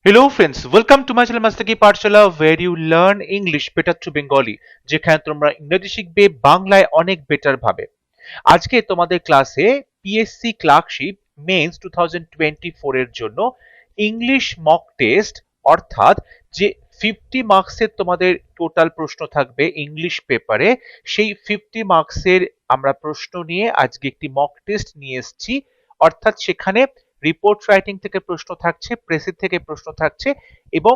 Hello friends, welcome to my channel Mastaki Pathshala where you learn English better through Bengali যেখানে তোমরা ইংরেজি শিখবে বাংলায় অনেক বেটার ভাবে। আজকে তোমাদের ক্লাসে পিএসসি ক্লার্কশিপ মেন্স 2024 এর জন্য ইংলিশ মক টেস্ট অর্থাৎ যে 50 মার্কসের তোমাদের টোটাল প্রশ্ন থাকবে ইংলিশ পেপারে সেই 50 মার্কসের আমরা প্রশ্ন নিয়ে আজকে একটি মক টেস্ট নিয়ে এসেছি। অর্থাৎ সেখানে রিপোর্ট রাইটিং থেকে প্রশ্ন থাকছে, প্রেসি থেকে প্রশ্ন থাকছে এবং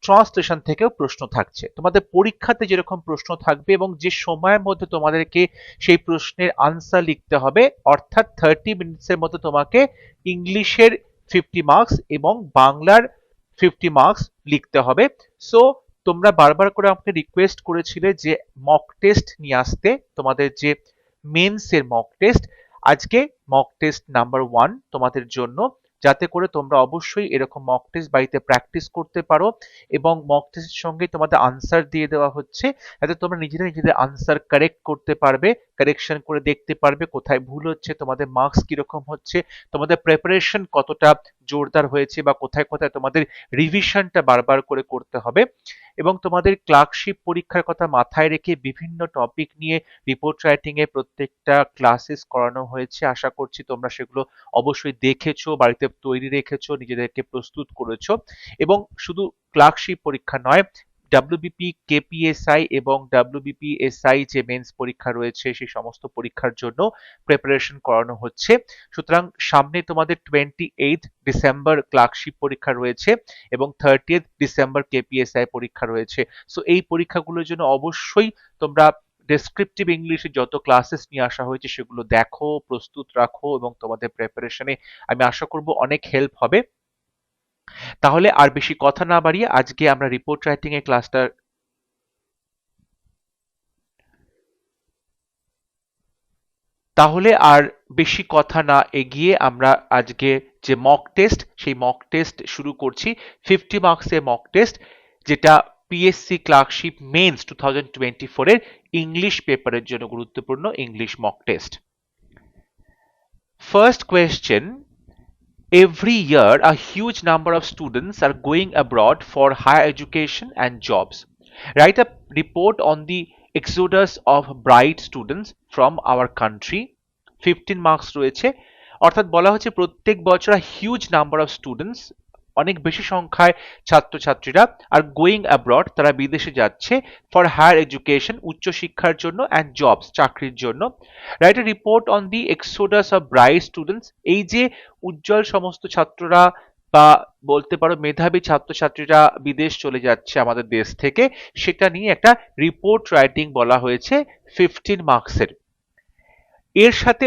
ট্রান্সলেশন থেকেও প্রশ্ন থাকছে। তোমাদের পরীক্ষাতে যেরকম প্রশ্ন থাকবে এবং যে সময়ের মধ্যে তোমাদেরকে সেই প্রশ্নের আনসার লিখতে হবে, অর্থাৎ 30 মিনিটসের মধ্যে তোমাকে ইংলিশের 50 মার্কস এবং বাংলার 50 মার্কস লিখতে হবে। সো তোমরা বারবার করে আমাকে রিকোয়েস্ট করেছিলে যে মক টেস্ট নিয়ে আসতে, তোমাদের যে মেন্সের মক টেস্ট। আজকে মক টেস্ট নাম্বার 1 তোমাদের জন্য, যাতে করে তোমরা অবশ্যই এরকম মক টেস্ট বাড়িতে প্র্যাকটিস করতে পারো এবং মক টেস্টের সঙ্গে তোমাদের আনসার দিয়ে দেওয়া হচ্ছে যাতে তোমরা নিজেরা নিজেদের আনসার কারেক্ট করতে পারবে, কারেকশন করে দেখতে পারবে কোথায় ভুল হচ্ছে, তোমাদের মার্কস কিরকম হচ্ছে, তোমাদের প্রিপারেশন কতটা জোরদার হয়েছে বা কোথায় কোথায় তোমাদের রিভিশনটা বারবার করে করতে হবে। এবং তোমাদের ক্লার্কশিপ পরীক্ষার কথা মাথায় রেখে বিভিন্ন টপিক নিয়ে রিপোর্ট রাইটিং এ প্রত্যেকটা ক্লাসেস করানো হয়েছে। আশা করছি তোমরা সেগুলো অবশ্যই দেখেছো, বাড়িতে তৈরি রেখেছো, নিজেদেরকে প্রস্তুত করেছো। এবং শুধু ক্লার্কশিপ পরীক্ষা নয়, ডাব্লিউবিপি, কেপিএসআই এবং ডাব্লিউবিপিএসআই যে মেন্স পরীক্ষা রয়েছে সেই সমস্ত পরীক্ষার জন্য প্রিপারেশন করানো হচ্ছে। সুতরাং সামনে তোমাদের 28 ডিসেম্বর ক্লার্কশিপ পরীক্ষা রয়েছে এবং 30 ডিসেম্বর কেপিএসআই পরীক্ষা রয়েছে। সো এই পরীক্ষাগুলোর জন্য অবশ্যই তোমরা ডেসক্রিপটিভ ইংলিশে যত ক্লাসেস নিয়ে আসা হয়েছে সেগুলো দেখো, প্রস্তুত রাখো এবং তোমাদের প্রিপারেশনে আমি আশা করব অনেক হেল্প হবে। তাহলে আর বেশি কথা না বাড়িয়ে আজকে আমরা রিপোর্ট রাইটিং এর ক্লাসটা তাহলে আর বেশি কথা না এগিয়ে আমরা আজকে যে মক টেস্ট সেই মক টেস্ট শুরু করছি। 50 মার্কসের মক টেস্ট, যেটা পিএসসি ক্লার্কশিপ মেন্স 2024 এর ইংলিশ পেপারের জন্য গুরুত্বপূর্ণ English mock test. First question: Every year, a huge number of students are going abroad for higher education and jobs. Write a report on the exodus of bright students from our country. 15 marks রয়েছে। অর্থাৎ বলা হচ্ছে প্রত্যেক বছর huge number of students, অনেক বেশি সংখ্যায় ছাত্রছাত্রীরা আর গোয়িং অ্যাব্রড, তারা বিদেশে যাচ্ছে ফর হায়ার এডুকেশন, উচ্চশিক্ষার জন্য, অ্যান্ড জবস, চাকরির জন্য। Right a report on the Exodus of bright students, এই যে উজ্জ্বল সমস্ত ছাত্ররা বা বলতে পারো মেধাবী ছাত্রছাত্রীরা বিদেশ চলে যাচ্ছে আমাদের দেশ থেকে, সেটা নিয়ে একটা রিপোর্ট রাইটিং বলা হয়েছে 15 মার্কসের। এর সাথে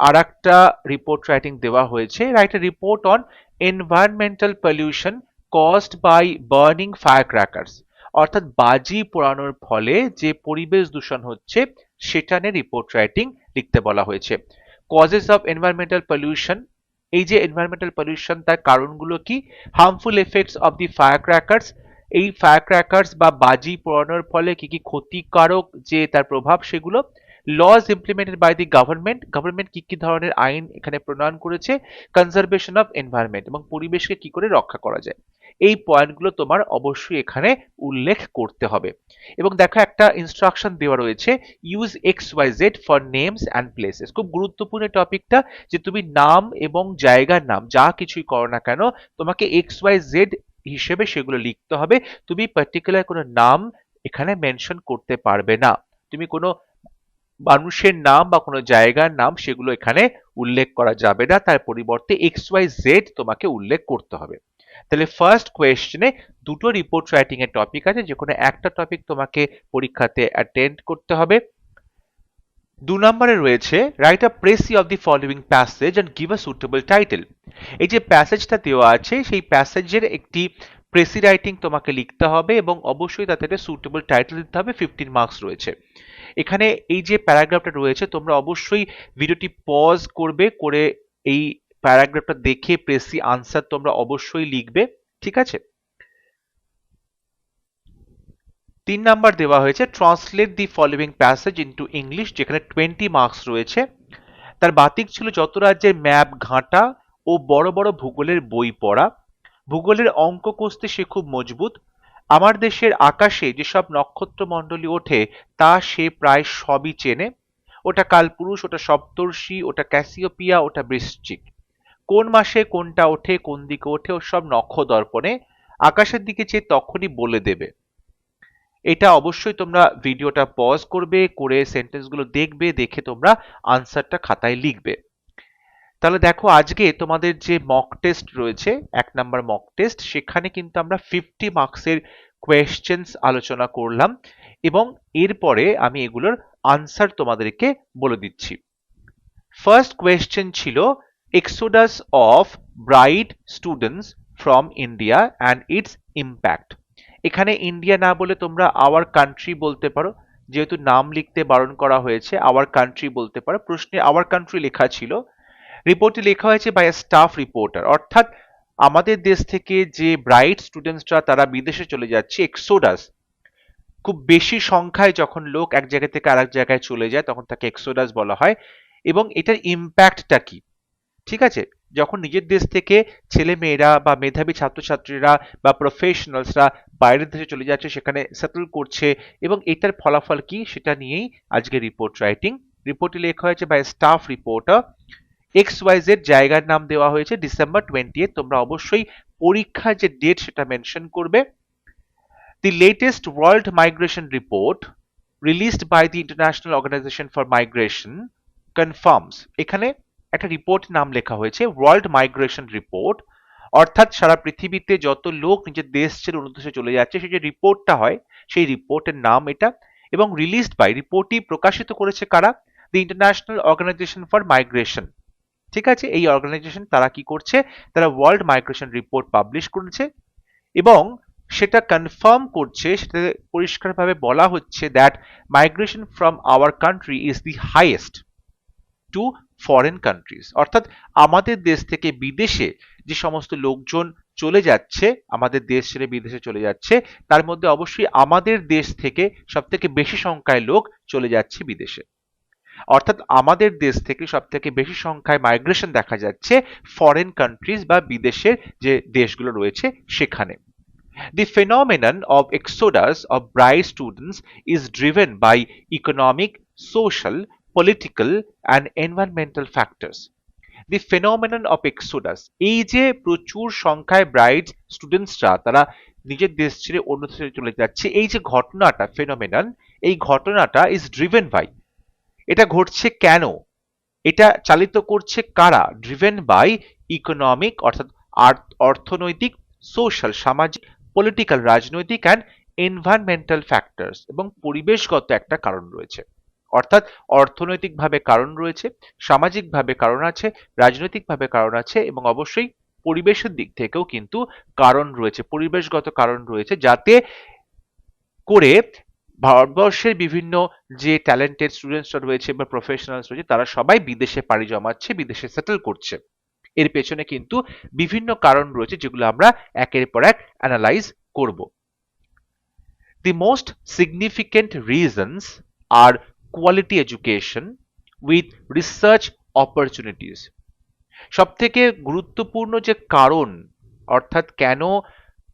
আর একটা রিপোর্ট রাইটিং দেওয়া হয়েছে, write a report on environmental pollution caused by burning fire crackers, অর্থাৎ বাজি পোড়ানোর ফলে যে পরিবেশ দূষণ হচ্ছে সেটা নিয়ে রিপোর্ট রাইটিং লিখতে বলা হয়েছে। কজেস অফ এনভায়রনমেন্টাল পলিউশন, এই যে এনভায়রনমেন্টাল পলিউশন তার কারণগুলো কি, harmful effects of the fire crackers, এই ফায়ার ক্র্যাকার্স বা বাজি পোড়ানোর ফলে কি কি ক্ষতিকারক যে তার প্রভাব সেগুলো, laws implemented by the government, government কি কি ধরনের আইন এখানে প্রণয়ন করেছে, কনজারভেশন অফ এনভায়রনমেন্ট এবং পরিবেশকে কি করে রক্ষা করা যায়, এই পয়েন্টগুলো তোমার অবশ্যই এখানে উল্লেখ করতে হবে। এবং দেখো একটা ইনস্ট্রাকশন দেওয়া রয়েছে, use x y z for names and places. খুব গুরুত্বপূর্ণ টপিকটা, যে তুমি নাম এবং জায়গার নাম যা কিছুই করো না কেন তোমাকে এক্স ওয়াই জেড হিসেবে সেগুলো লিখতে হবে। তুমি পার্টিকুলার কোনো নাম এখানে মেনশন করতে পারবে না, তুমি কোনো মানুষের নাম বা কোনো জায়গার নাম সেগুলো এখানে উল্লেখ করা যাবে না, তার পরিবর্তে এক্স ওয়াই জেড তোমাকে উল্লেখ করতে হবে। তাহলে ফার্স্ট কোয়েশ্চেনে দুটো রিপোর্ট রাইটিং এর টপিক আছে, যে কোনো একটা টপিক তোমাকে পরীক্ষাতে অ্যাটেন্ড করতে হবে। 2 নম্বরে রয়েছে, write a precis of the following passage and give a suitable title. এই যে প্যাসেজটা দেওয়া আছে সেই প্যাসেজের একটি প্রেসি রাইটিং তোমাকে লিখতে হবে এবং অবশ্যই তাতে একটা সুটেবল টাইটেল দিতে হবে। 15 মার্কস রয়েছে এখানে। এই যে প্যারাগ্রাফটা রয়েছে তোমরা অবশ্যই ভিডিওটি পজ করবে, করে এই প্যারাগ্রাফটা দেখে প্রেসি আনসার তোমরা অবশ্যই লিখবে, ঠিক আছে। 3 নাম্বার দেওয়া হয়েছে, ট্রান্সলেট দি ফলোইং প্যাসেজ ইনটু ইংলিশ, যেখানে 20 মার্কস রয়েছে। তার বাতিক ছিল যত রাজ্যের ম্যাপ ঘাঁটা ও বড় বড় ভূগোলের বই পড়া। ভূগোলের অঙ্ক কষতে সে খুব মজবুত। আমার দেশের আকাশে যেসব নক্ষত্রমণ্ডলী ওঠে তা সে প্রায় সবই চেনে। ওটা কালপুরুষ, ওটা সপ্তর্ষি, ওটা ক্যাসিওপিয়া, ওটা বৃশ্চিক। কোন মাসে কোনটা ওঠে, কোন দিকে ওঠে, ও সব নক্ষদর্পণে আকাশের দিকে চেয়ে তখনই বলে দেবে। এটা অবশ্যই তোমরা ভিডিওটা পজ করবে, করে সেন্টেন্সগুলো দেখবে, দেখে তোমরা আনসারটা খাতায় লিখবে। তাহলে দেখো আজকে তোমাদের যে মক টেস্ট রয়েছে, 1 নাম্বার মক টেস্ট, সেখানে কিন্তু আমরা 50 মার্কসের কোয়েশ্চেন্স আলোচনা করলাম এবং এরপরে আমি এগুলোর আনসার তোমাদেরকে বলে দিচ্ছি। ফার্স্ট কোয়েশ্চেন ছিল Exodus of bright students from India and it's impact. এখানে ইন্ডিয়া না বলে তোমরা আওয়ার কান্ট্রি বলতে পারো, যেহেতু নাম লিখতে বারণ করা হয়েছে আওয়ার কান্ট্রি বলতে পারো। প্রশ্নে আওয়ার কান্ট্রি লেখা ছিল, রিপোর্টে লেখা হয়েছে বাই এ স্টাফ রিপোর্টার, অর্থাৎ আমাদের দেশ থেকে যে ব্রাইট স্টুডেন্টসরা তারা বিদেশে চলে যাচ্ছে, এক্সোডাস, খুব বেশি সংখ্যায় যখন লোক এক জায়গা থেকে আরেক জায়গায় চলে যায় তখন তাকে এক্সোডাস বলা হয়। এবং এটার ইম্প্যাক্টটা কি, ঠিক আছে, যখন নিজের দেশ থেকে ছেলে মেয়েরা বা মেধাবী ছাত্রছাত্রীরা বা প্রফেশনালসরা বাইরের দেশে চলে যাচ্ছে, সেখানে সেটেল করছে, এবং এটার ফলাফল কি সেটা নিয়েই আজকে রিপোর্ট রাইটিং। রিপোর্টে লেখা হয়েছে বাই স্টাফ রিপোর্টার, XYZ জায়গার নাম দেওয়া হয়েছে ডিসেম্বর 20। তোমরা অবশ্যই পরীক্ষার যে ডেট সেটা মেনশন করবে। The latest World Migration Report released by the International Organization for Migration confirms, এখানে একটা রিপোর্ট নাম লেখা হয়েছে ওয়ার্ল্ড মাইগ্রেশন রিপোর্ট, অর্থাৎ সারা পৃথিবীতে যত লোক নিজের দেশ ছেড়ে অন্য দেশে চলে যাচ্ছে সেই যে রিপোর্টটা হয় সেই রিপোর্টের নাম এটা। এবং রিলিজড বাই, রিপোর্টটি প্রকাশিত করেছে কারা, the International Organization for Migration. ঠিক আছে, এই অর্গানাইজেশন তারা কি করছে, তারা ওয়ার্ল্ড মাইগ্রেশন রিপোর্ট পাবলিশ করেছে এবং সেটা কনফার্ম করছে, সেটা পরিষ্কারভাবে বলা হচ্ছে that migration from our country is the highest two foreign countries, অর্থাৎ আমাদের দেশ থেকে বিদেশে যে সমস্ত লোকজন চলে যাচ্ছে, আমাদের দেশ ছেড়ে বিদেশে চলে যাচ্ছে, তার মধ্যে অবশ্যই আমাদের দেশ থেকে সব থেকে বেশি সংখ্যায় লোক চলে যাচ্ছে বিদেশে। অর্থাৎ আমাদের দেশ থেকে সব থেকে বেশি সংখ্যায় মাইগ্রেশন দেখা যাচ্ছে ফরেন কান্ট্রিজ বা বিদেশের যে দেশগুলো রয়েছে সেখানে। The phenomenon of exodus of bright students is driven by economic, social, political and environmental factors. The phenomenon of exodus, এই যে প্রচুর সংখ্যায় ব্রাইট স্টুডেন্টসরা তারা নিজের দেশ ছেড়ে অন্য দেশে চলে যাচ্ছে, এই যে ঘটনাটা ফেনোমেনন, এই ঘটনাটা ইজ ড্রিভেন বাই, এটা ঘটছে কেন, এটা চালিত করছে কারা, ড্রিভেন বাই ইকোনমিক অর্থাৎ অর্থনৈতিক, সোশ্যাল সামাজিক, পলিটিক্যাল রাজনৈতিক অ্যান্ড এনভায়রনমেন্টাল ফ্যাক্টরস, এবং পরিবেশগত একটা কারণ রয়েছে। অর্থাৎ অর্থনৈতিকভাবে কারণ রয়েছে, সামাজিকভাবে কারণ আছে, রাজনৈতিকভাবে কারণ আছে এবং অবশ্যই পরিবেশের দিক থেকেও কিন্তু কারণ রয়েছে, পরিবেশগত কারণ রয়েছে, যাতে করে ভারতবর্ষের বিভিন্ন যে ট্যালেন্টেড স্টুডেন্টসরা রয়েছে বা প্রফেশনালস রয়েছে তারা সবাই বিদেশে পাড়ি জমাচ্ছে, বিদেশে সেটেল করছে। এর পেছনে কিন্তু বিভিন্ন কারণ রয়েছে যেগুলো আমরা একের পর এক অ্যানালাইজ করব। The most significant reasons are quality education with research opportunities. সবথেকে গুরুত্বপূর্ণ যে কারণ, অর্থাৎ কেন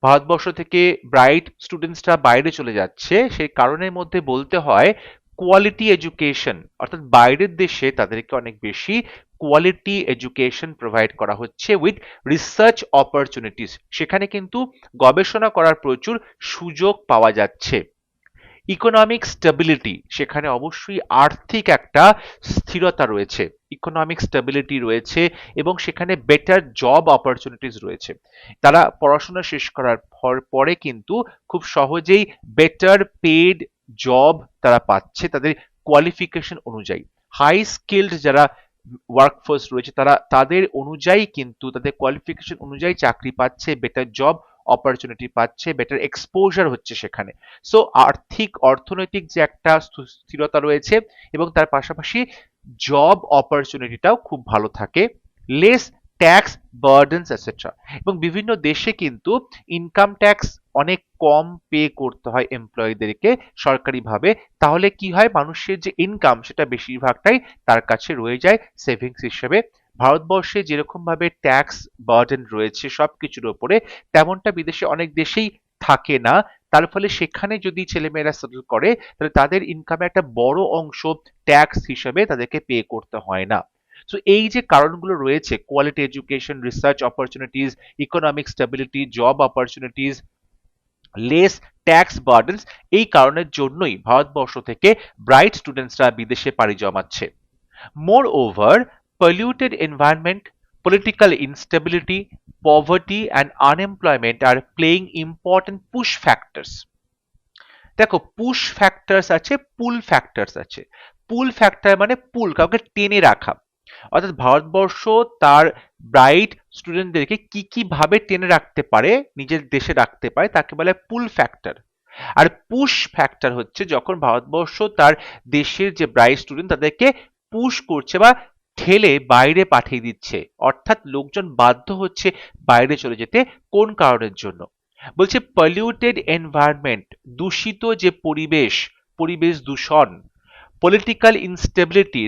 ভারতবর্ষ থেকে ব্রাইট স্টুডেন্টসরা বাইরে চলে যাচ্ছে, সেই কারণের মধ্যে বলতে হয় কোয়ালিটি এডুকেশন, অর্থাৎ বাইরের দেশে তাদেরকে অনেক বেশি কোয়ালিটি এডুকেশন প্রোভাইড করা হচ্ছে উইথ রিসার্চ অপরচুনিটিস, সেখানে কিন্তু গবেষণা করার প্রচুর সুযোগ পাওয়া যাচ্ছে। ইকোনমিক স্টেবিলিটি, সেখানে অবশ্যই আর্থিক একটা স্থিরতা রয়েছে, ইকোনমিক স্টেবিলিটি রয়েছে এবং সেখানে বেটার জব অপরচুনিটিস রয়েছে। তারা পড়াশোনা শেষ করার পরে কিন্তু খুব সহজেই বেটার পেড জব তারা পাচ্ছে তাদের কোয়ালিফিকেশন অনুযায়ী। হাই স্কিলড যারা ওয়ার্কফোর্স রয়েছে তারা তাদের অনুযায়ী কিন্তু তাদের কোয়ালিফিকেশন অনুযায়ী চাকরি পাচ্ছে, বেটার জব অপরচুনিটি পাচ্ছে, বেটার এক্সপোজার হচ্ছে সেখানে। সো আর্থিক অর্থনৈতিক যে একটা স্থিরতা রয়েছে এবং তার পাশাপাশি জব অপরচুনিটিটাও খুব ভালো থাকে, লেস ট্যাক্স বার্ডেনস এটসেট্রা, এবং বিভিন্ন দেশে কিন্তু ইনকাম ট্যাক্স অনেক কম পে করতে হয় এমপ্লয়ীদেরকে সরকারিভাবে, তাহলে কি হয়, মানুষের যে ইনকাম সেটা বেশিরভাগটাই তার কাছে রয়ে যায় সেভিংস হিসেবে ভারতবর্ষে যেরকম ভাবে ট্যাক্স বার্ডেন রয়েছে সবকিছুর উপরে, তেমনটা বিদেশে অনেক দেশেই থাকে না। তার ফলে সেখানে যদি ছেলেমেয়েরা সেটেল করে, তাহলে তাদের ইনকামে একটা বড় অংশ ট্যাক্স হিসেবে তাদেরকে পে করতে হয় না। সো এই যে কারণগুলো রয়েছে, quality education, research opportunities, economic stability, job opportunities, less tax burdens, এই কারণের জন্যই ভারতবর্ষ থেকে ব্রাইট স্টুডেন্টসরা বিদেশে পাড়ি জমাচ্ছে। Moreover, polluted environment, political instability, poverty and unemployment are playing important push factors. দেখো, পুশ ফ্যাক্টরস আছে, পুল ফ্যাক্টরস আছে। পুল ফ্যাক্টর মানে পুল, কাউকে টেনে রাখা। অর্থাৎ ভারতবর্ষ তার ব্রাইট স্টুডেন্টদেরকে কি কি ভাবে টেনে রাখতে পারে, নিজের দেশে রাখতে পারে, তাকে বলে পুল ফ্যাক্টর। আর পুশ ফ্যাক্টর হচ্ছে যখন ভারতবর্ষ তার দেশের যে ব্রাইট স্টুডেন্ট তাদেরকে পুশ করছে বা ঠেলে বাইরে পাঠিয়ে দিচ্ছে, অর্থাৎ লোকজন বাধ্য হচ্ছে বাইরে চলে যেতে। কোন কারণের জন্য? বলছে পলিউটেড এনভায়রনমেন্ট, দূষিত যে পরিবেশ, পরিবেশ দূষণ, পলিটিক্যাল ইনস্টেবিলিটি,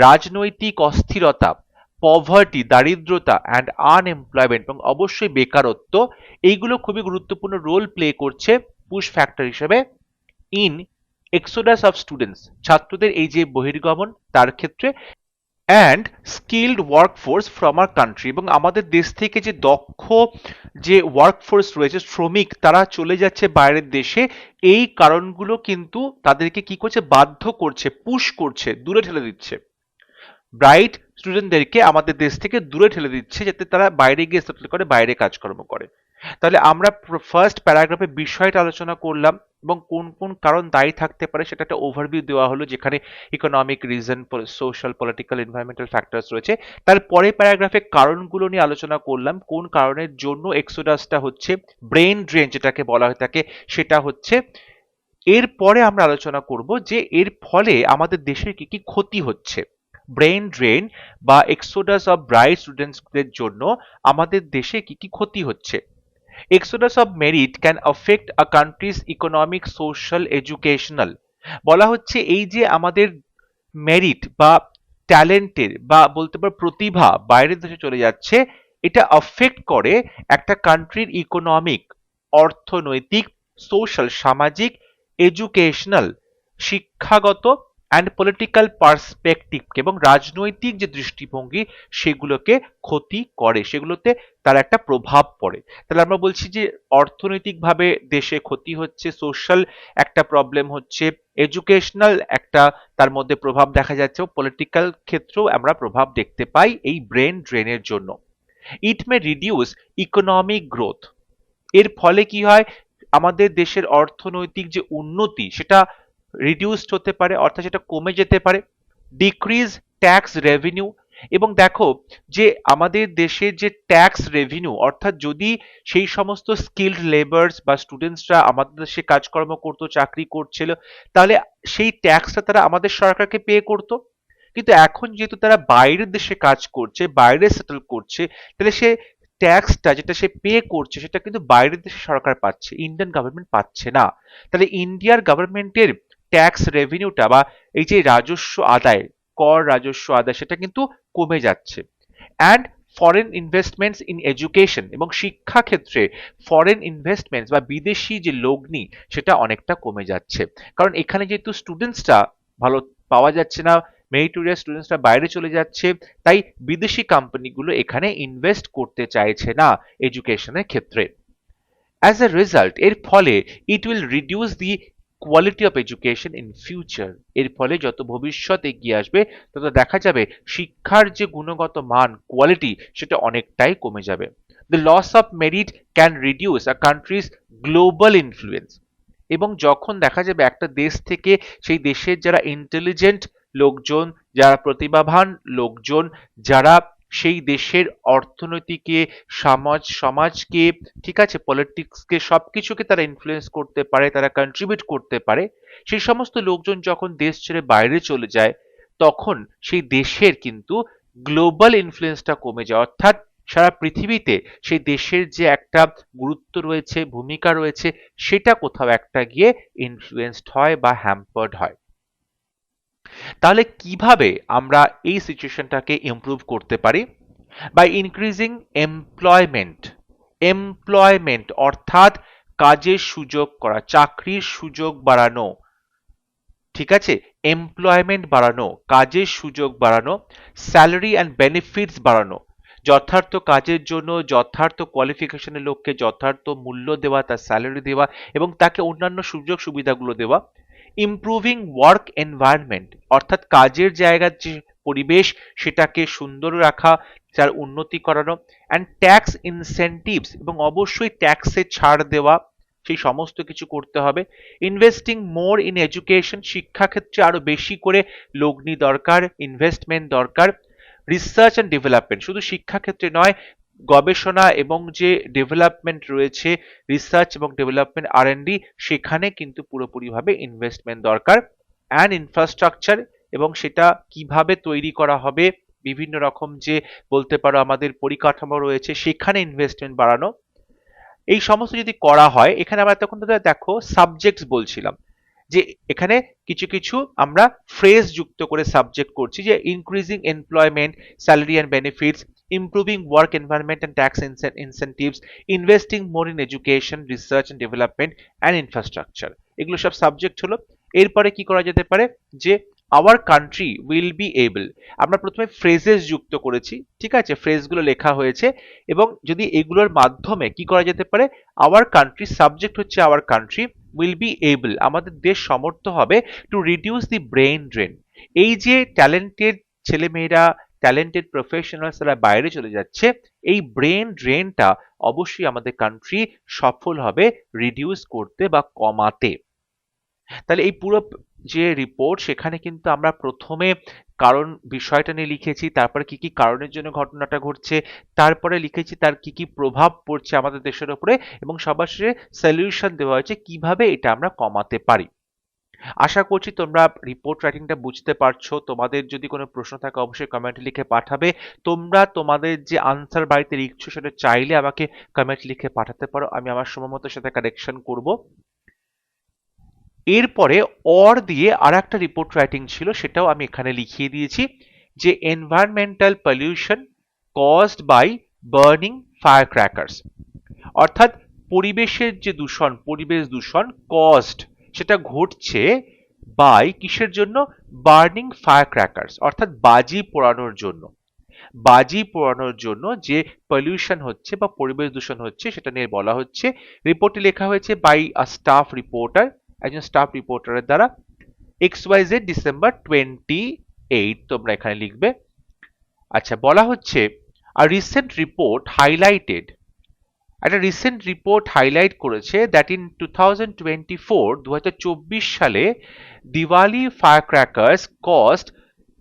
রাজনৈতিক অস্থিরতা, পভার্টি, দারিদ্রতা অ্যান্ড আনএমপ্লয়মেন্ট, এবং অবশ্যই বেকারত্ব, এইগুলো খুবই গুরুত্বপূর্ণ রোল প্লে করছে পুশ ফ্যাক্টর হিসেবে ইন এক্সোডাস অফ স্টুডেন্টস, ছাত্রদের এই যে বহির্গমন তার ক্ষেত্রে, and skilled workforce from our country, এবং আমাদের দেশ থেকে যে দক্ষ যে ওয়ার্কফোর্স রয়েছে, শ্রমিক, তারা চলে যাচ্ছে বাইরের দেশে। এই কারণগুলো কিন্তু তাদেরকে কি করছে, বাধ্য করছে, পুশ করছে, দূরে ঠেলে দিচ্ছে। ব্রাইট স্টুডেন্টদেরকে আমাদের দেশ থেকে দূরে ঠেলে দিচ্ছে, যাতে তারা বাইরে গিয়ে সেটেল করে, বাইরে কাজকর্ম করে। তাহলে আমরা ফার্স্ট প্যারাগ্রাফে বিষয়টা আলোচনা করলাম, এবং কোন কোন কারণ দায়ী থাকতে পারে সেটা একটা ওভারভিউ দেওয়া হলো, যেখানে economic reason, social, political, environmental factors রয়েছে। তারপরে প্যারাগ্রাফে কারণগুলো নিয়ে আলোচনা করলাম, কোন কারণের জন্য এক্সোডাসটা হচ্ছে, ব্রেন ড্রেন যেটাকে বলা হয়ে থাকে সেটা হচ্ছে। এরপরে আমরা আলোচনা করব যে এর ফলে আমাদের দেশের কি কি ক্ষতি হচ্ছে। ব্রেন ড্রেন বা এক্সোডাস অফ ব্রাইট স্টুডেন্টসদের জন্য আমাদের দেশে কি কি ক্ষতি হচ্ছে। Exodus of merit can affect a country's economic, social, educational. বলা হচ্ছে এই যে আমাদের মেরিট বা ট্যালেন্টের বা বলতে পারো প্রতিভা বাইরের দেশে চলে যাচ্ছে, এটা অ্যাফেক্ট করে একটা কান্ট্রির ইকোনমিক, অর্থনৈতিক, সোশ্যাল, সামাজিক, এডুকেশনাল, শিক্ষাগত অ্যান্ড পলিটিক্যাল পার্সপেক্টিভ, এবং রাজনৈতিক যে দৃষ্টিভঙ্গি সেগুলোকে ক্ষতি করে, সেগুলোতে তার একটা প্রভাব পড়ে। তাহলে আমরা বলছি যে অর্থনৈতিকভাবে দেশে ক্ষতি হচ্ছে, সোশ্যাল একটা প্রবলেম হচ্ছে, এডুকেশনাল একটা তার মধ্যে প্রভাব দেখা যাচ্ছে, পলিটিক্যাল ক্ষেত্রেও আমরা প্রভাব দেখতে পাই এই ব্রেন ড্রেনের জন্য। ইট মে রিডিউস ইকোনমিক গ্রোথ, এর ফলে কি হয়, আমাদের দেশের অর্থনৈতিক যে উন্নতি সেটা রিডিউসড হতে পারে, অর্থাৎ সেটা কমে যেতে পারে। ডিক্রিজ ট্যাক্স রেভিনিউ, এবং দেখো যে আমাদের দেশের যে ট্যাক্স রেভিনিউ, অর্থাৎ যদি সেই সমস্ত স্কিলড লেবার্স বা স্টুডেন্টসরা আমাদের দেশে কাজকর্ম করতো, চাকরি করছিল, তাহলে সেই ট্যাক্সটা তারা আমাদের সরকারকে পে করতো। কিন্তু এখন যেহেতু তারা বাইরের দেশে কাজ করছে, বাইরে সেটেল করছে, তাহলে সে ট্যাক্সটা যেটা সে পে করছে সেটা কিন্তু বাইরের দেশে সরকার পাচ্ছে, ইন্ডিয়ান গভর্নমেন্ট পাচ্ছে না। তাহলে ইন্ডিয়ার গভর্নমেন্টের ট্যাক্স রেভিনিউটা বা এই যে রাজস্ব আদায়, কর রাজস্ব আদায়, সেটা কিন্তু কমে যাচ্ছে। And foreign investments in education, এবং শিক্ষা ক্ষেত্রে ফরেন ইনভেস্টমেন্টস বা বিদেশি যে লগ্নি সেটা অনেকটা কমে যাচ্ছে। কারণ এখানে যেহেতু স্টুডেন্টসটা ভালো পাওয়া যাচ্ছে না, মেরিটোরিয়াস স্টুডেন্টসরা বাইরে চলে যাচ্ছে, তাই বিদেশি কোম্পানিগুলো এখানে ইনভেস্ট করতে চাইছে না এডুকেশনের ক্ষেত্রে। অ্যাজ এ রেজাল্ট, এর ফলে it will reduce the quality of education in future, এর ফলে যত ভবিষ্যৎ এগিয়ে আসবে তত দেখা যাবে শিক্ষার যে গুণগত মান, কোয়ালিটি, সেটা অনেকটাই কমে যাবে। The loss of merit can reduce a country's global influence, এবং যখন দেখা যাবে একটা দেশ থেকে সেই দেশের যারা ইন্টেলিজেন্ট লোকজন, যারা প্রতিভাবান লোকজন, যারা সেই দেশের অর্থনীতিকে, সমাজকে, ঠিক আছে, পলিটিক্সকে, সবকিছুকে তারা ইনফ্লুয়েন্স করতে পারে, তারা কন্ট্রিবিউট করতে পারে, সেই সমস্ত লোকজন যখন দেশ ছেড়ে বাইরে চলে যায়, তখন সেই দেশের কিন্তু গ্লোবাল ইনফ্লুয়েন্সটা কমে যায়, অর্থাৎ সারা পৃথিবীতে সেই দেশের যে একটা গুরুত্ব রয়েছে, ভূমিকা রয়েছে, সেটা কোথাও একটা গিয়ে ইনফ্লুয়েন্সড হয় বা হ্যাম্পার্ড হয়। তাহলে কিভাবে আমরা এই সিচুয়েশনটাকে ইমপ্রুভ করতে পারি? By increasing employment. এমপ্লয়মেন্ট অর্থাৎ কাজের সুযোগ করা, চাকরির সুযোগ বাড়ানো, ঠিক আছে? এমপ্লয়মেন্ট বাড়ানো, কাজের সুযোগ বাড়ানো, স্যালারি অ্যান্ড বেনিফিটস বাড়ানো, যথার্থ কাজের জন্য যথার্থ কোয়ালিফিকেশনের লোককে যথার্থ মূল্য দেওয়া, তার স্যালারি দেওয়া এবং তাকে অন্যান্য সুযোগ সুবিধাগুলো দেওয়া। ইমপ্রুভিং ওয়ার্ক এনভায়রনমেন্ট অর্থাৎ কাজের জায়গার যে পরিবেশ সেটাকে সুন্দর রাখা, তার উন্নতি করানো। অ্যান্ড ট্যাক্স ইনসেনটিভস এবং অবশ্যই ট্যাক্সে ছাড় দেওয়া, সেই সমস্ত কিছু করতে হবে। ইনভেস্টিং মোর ইন এডুকেশন, শিক্ষাক্ষেত্রে আরো বেশি করে লগ্নি দরকার, ইনভেস্টমেন্ট দরকার। রিসার্চ অ্যান্ড ডেভেলপমেন্ট, শুধু শিক্ষাক্ষেত্রে নয়, গবেষণা এবং যে ডেভেলপমেন্ট রয়েছে, রিসার্চ এবং ডেভেলপমেন্ট আর&ডি, সেখানে কিন্তু পুরোপুরিভাবে ইনভেস্টমেন্ট দরকার। অ্যান্ড ইনফ্রাস্ট্রাকচার, এবং সেটা কিভাবে তৈরি করা হবে, বিভিন্ন রকম যে বলতে পারো আমাদের পরিকাঠামো রয়েছে সেখানে ইনভেস্টমেন্ট বাড়ানো। এই সমস্ত যদি করা হয়, এখানে আমরা তখন দেখো সাবজেক্টস বলছিলাম যে এখানে কিছু কিছু আমরা ফ্রেজ যুক্ত করে সাবজেক্ট করছি, যে increasing employment, salary and benefits, improving work environment and tax incentives, investing more in education, research and development and infrastructure. এগুলো সব সাবজেক্ট হলো। এরপরে কি করা যেতে পারে, যে our country will be able, আমরা প্রথমে ফ্রেজেস যুক্ত করেছি, ঠিক আছে, ফ্রেজগুলো লেখা হয়েছে, এবং যদি এগুলোর মাধ্যমে কি করা যেতে পারে, আওয়ার কান্ট্রি, সাবজেক্ট হচ্ছে our country, will be able, আমাদের দেশ সমর্থ হবে, to reduce the brain drain, এই যে ট্যালেন্টেড ছেলেমেয়েরা, ট্যালেন্টেড প্রফেশনালসরা বাইরে চলে যাচ্ছে, এই ব্রেন ড্রেনটা অবশ্যই আমাদের কান্ট্রি সফল হবে রিডিউস করতে বা কমাতে। তাহলে এই পুরো যে রিপোর্ট, সেখানে কিন্তু আমরা প্রথমে কারণ বিষয়টা নিয়ে লিখেছি, তারপরে কি কি কারণের জন্য ঘটনাটা ঘটছে, তারপরে লিখেছি তার কি কি প্রভাব পড়ছে আমাদের দেশের উপরে, এবং সবার শেষে সলিউশন দেওয়া হয়েছে কিভাবে এটা আমরা কমাতে পারি। আশা করছি তোমরা রিপোর্ট রাইটিংটা বুঝতে পারছো। তোমাদের যদি কোনো প্রশ্ন থাকে অবশ্যই কমেন্টে লিখে পাঠাবে। তোমরা তোমাদের যে আনসার বাড়িতে লিখছো সেটা চাইলে আমাকে কমেন্ট লিখে পাঠাতে পারো, আমি আমার সময় মতো সেটা কারেকশন করব। এরপরে অর দিয়ে আর একটা রিপোর্ট রাইটিং ছিল, সেটাও আমি এখানে লিখিয়ে দিয়েছি, যে environmental pollution caused by burning fire crackers, অর্থাৎ পরিবেশের যে দূষণ, পরিবেশ দূষণ কজড, সেটা ঘটছে বাই কিসের জন্য, বার্নিং ফায়ার ক্র্যাকার্স, অর্থাৎ বাজি পোড়ানোর জন্য। বাজি পোড়ানোর জন্য যে পলিউশন হচ্ছে বা পরিবেশ দূষণ হচ্ছে, সেটা নিয়ে বলা হচ্ছে। রিপোর্টে লেখা হয়েছে বাই আ স্টাফ রিপোর্টার, একজন স্টাফ রিপোর্টারের দ্বারা, XYZ ডিসেম্বর 28, তোমরা এখানে লিখবে। আচ্ছা, বলা হচ্ছে আ রিসেন্ট রিপোর্ট হাইলাইটেড, একটা রিসেন্ট রিপোর্ট হাইলাইট করেছে দ্যাট ইন 2024 সালে Diwali fire crackers cost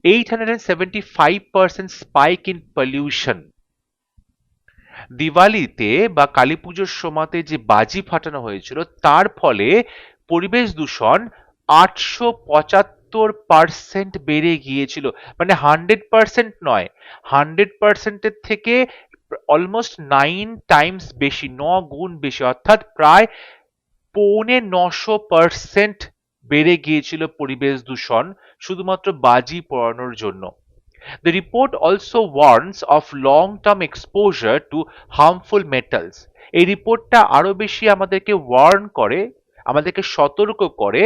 875% spike in pollution. দিওয়ালিতে বা কালী পুজোর সময়তে যে বাজি ফাটানো হয়েছিল, তার ফলে পরিবেশ দূষণ 875% বেড়ে গিয়েছিল। মানে 100% নয়, 100%-এর থেকে অলমোস্ট 9 টাইমস বেশি, 9 গুণ বেশি, অর্থাৎ প্রায় 950% বেড়ে গিয়েছিল পরিবেশ দূষণ শুধুমাত্র বাজি পোড়ানোর জন্য। The report also warns of long-term exposure to harmful metals. এই রিপোর্টটা আরো বেশি আমাদেরকে ওয়ার্ন করে, আমাদেরকে সতর্ক করে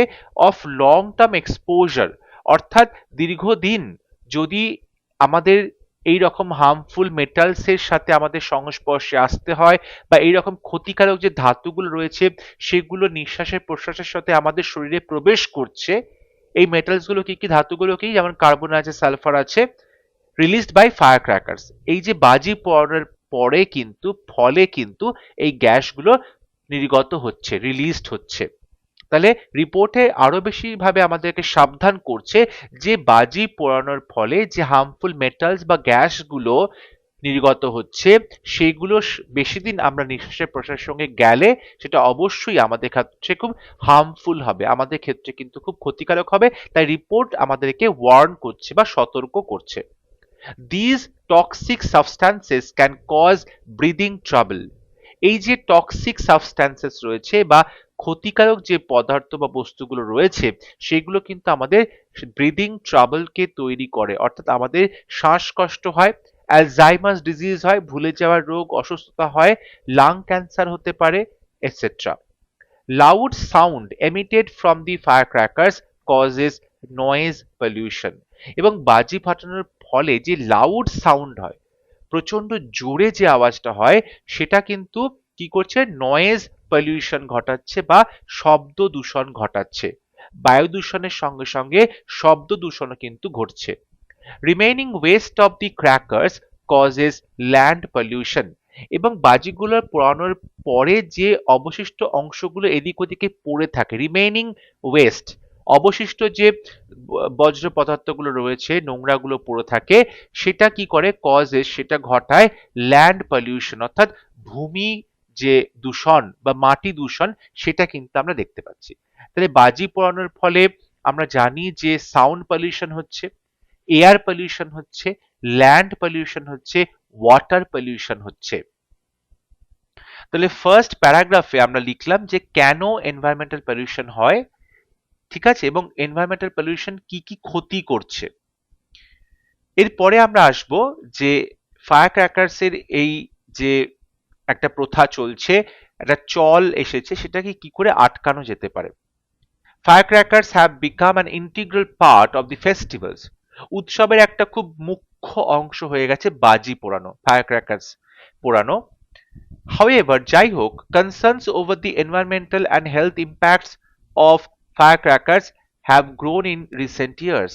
অফ লং টার্ম এক্সপোজার, অর্থাৎ দীর্ঘদিন যদি আমাদের এই রকম হার্মফুল মেটালসের সাথে আমাদের সংস্পর্শে আসতে হয়, বা এই রকম ক্ষতিকারক যে ধাতুগুলো রয়েছে সেগুলো নিঃশ্বাসের প্রশ্বাসের সাথে আমাদের শরীরে প্রবেশ করছে। এই মেটালসগুলো কি কি, ধাতুগুলো কি, যেমন কার্বন আছে, সালফার আছে, রিলিজড বাই ফায়ার ক্র্যাকার্স, এই যে বাজি পোড়ানোর পরে কিন্তু, ফলে কিন্তু এই গ্যাসগুলো নির্গত হচ্ছে, রিলিজড হচ্ছে। তাহলে রিপোর্টে আরো বেশি ভাবে আমাদেরকে সাবধান করছে যে বাজি পোড়ানোর ফলে যে হার্মফুল মেটালস বা গ্যাসগুলো নির্গত হচ্ছে, সেগুলো বেশি দিন আমরা নিঃশ্বাসের প্রশ্বাসের সঙ্গে গেলে সেটা অবশ্যই আমাদের ক্ষেত্রে খুব হার্মফুল হবে, আমাদের ক্ষেত্রে কিন্তু খুব ক্ষতিকারক হবে। তাই রিপোর্ট আমাদেরকে ওয়ার্ন করছে বা সতর্ক করছে। These toxic substances can cause breathing trouble. এই যে টক্সিক সাবস্ট্যান্সেস রয়েছে বা ক্ষতিকারক যে পদার্থ বা বস্তুগুলো রয়েছে সেগুলো কিন্তু আমাদের ব্রিদিং ট্রাবলকে তৈরি করে, অর্থাৎ আমাদের শ্বাসকষ্ট হয়, অ্যালজাইমার্স ডিজিজ হয়, ভুলে যাওয়ার রোগ, অসুস্থতা হয়, লাং ক্যান্সার হতে পারে, etcetera. Loud sound emitted from the firecrackers causes noise pollution। এবং বাজি ফাটানোর ফলে যে লাউড সাউন্ড হয়, প্রচন্ড জোরে যে আওয়াজটা হয়, সেটা কিন্তু কি করছে, নয়েজ পলিউশন ঘটাচ্ছে বা শব্দ দূষণ ঘটাচ্ছে। বায়ু দূষণের সঙ্গে সঙ্গে শব্দ দূষণও কিন্তু ঘটছে। Remaining West of the crackers causes land pollution. এবং বাজিগুলোর পোড়ানোর পরে যে অবশিষ্ট অংশগুলো এদিক ওদিকে পড়ে থাকে, রিমেইনিং ওয়েস্ট, অবশিষ্ট যে বজ্র পদার্থগুলো রয়েছে, নোংরাগুলো পড়ে থাকে, সেটা কি করে, কজেস, সেটা ঘটায় ল্যান্ড পলিউশন, অর্থাৎ ভূমি যে দূষণ বা মাটি দূষণ, সেটা কিন্তু আমরা দেখতে পাচ্ছি। তাহলে বাজি পোড়ানোর ফলে আমরা জানি যে সাউন্ড পলিউশন হচ্ছে, এয়ার পলিউশন হচ্ছে, ল্যান্ড পলিউশন হচ্ছে, ওয়াটার পলিউশন হচ্ছে। তাহলে ফার্স্ট প্যারাগ্রাফে আমরা লিখলাম যে কেন এনভায়রনমেন্টাল পলিউশন হয়, ঠিক আছে, এবং এনভায়রনমেন্টাল পলিউশন কি কি ক্ষতি করছে। এরপরে আমরা আসব যে ফায়ার ক্র্যাকার্স এর এই যে একটা প্রথা চলছে, একটা চল এসেছে, সেটাকে কি করে আটকানো যেতে পারে। Firecrackers have become an integral part of the festivals। উৎসবের একটা খুব মুখ্য অংশ হয়ে গেছে বাজি পোড়ানো, ফায়ারক্র্যাকার্স পোড়ানো। However, যাই হোক, concerns over the environmental and health impacts of firecrackers have grown in recent years।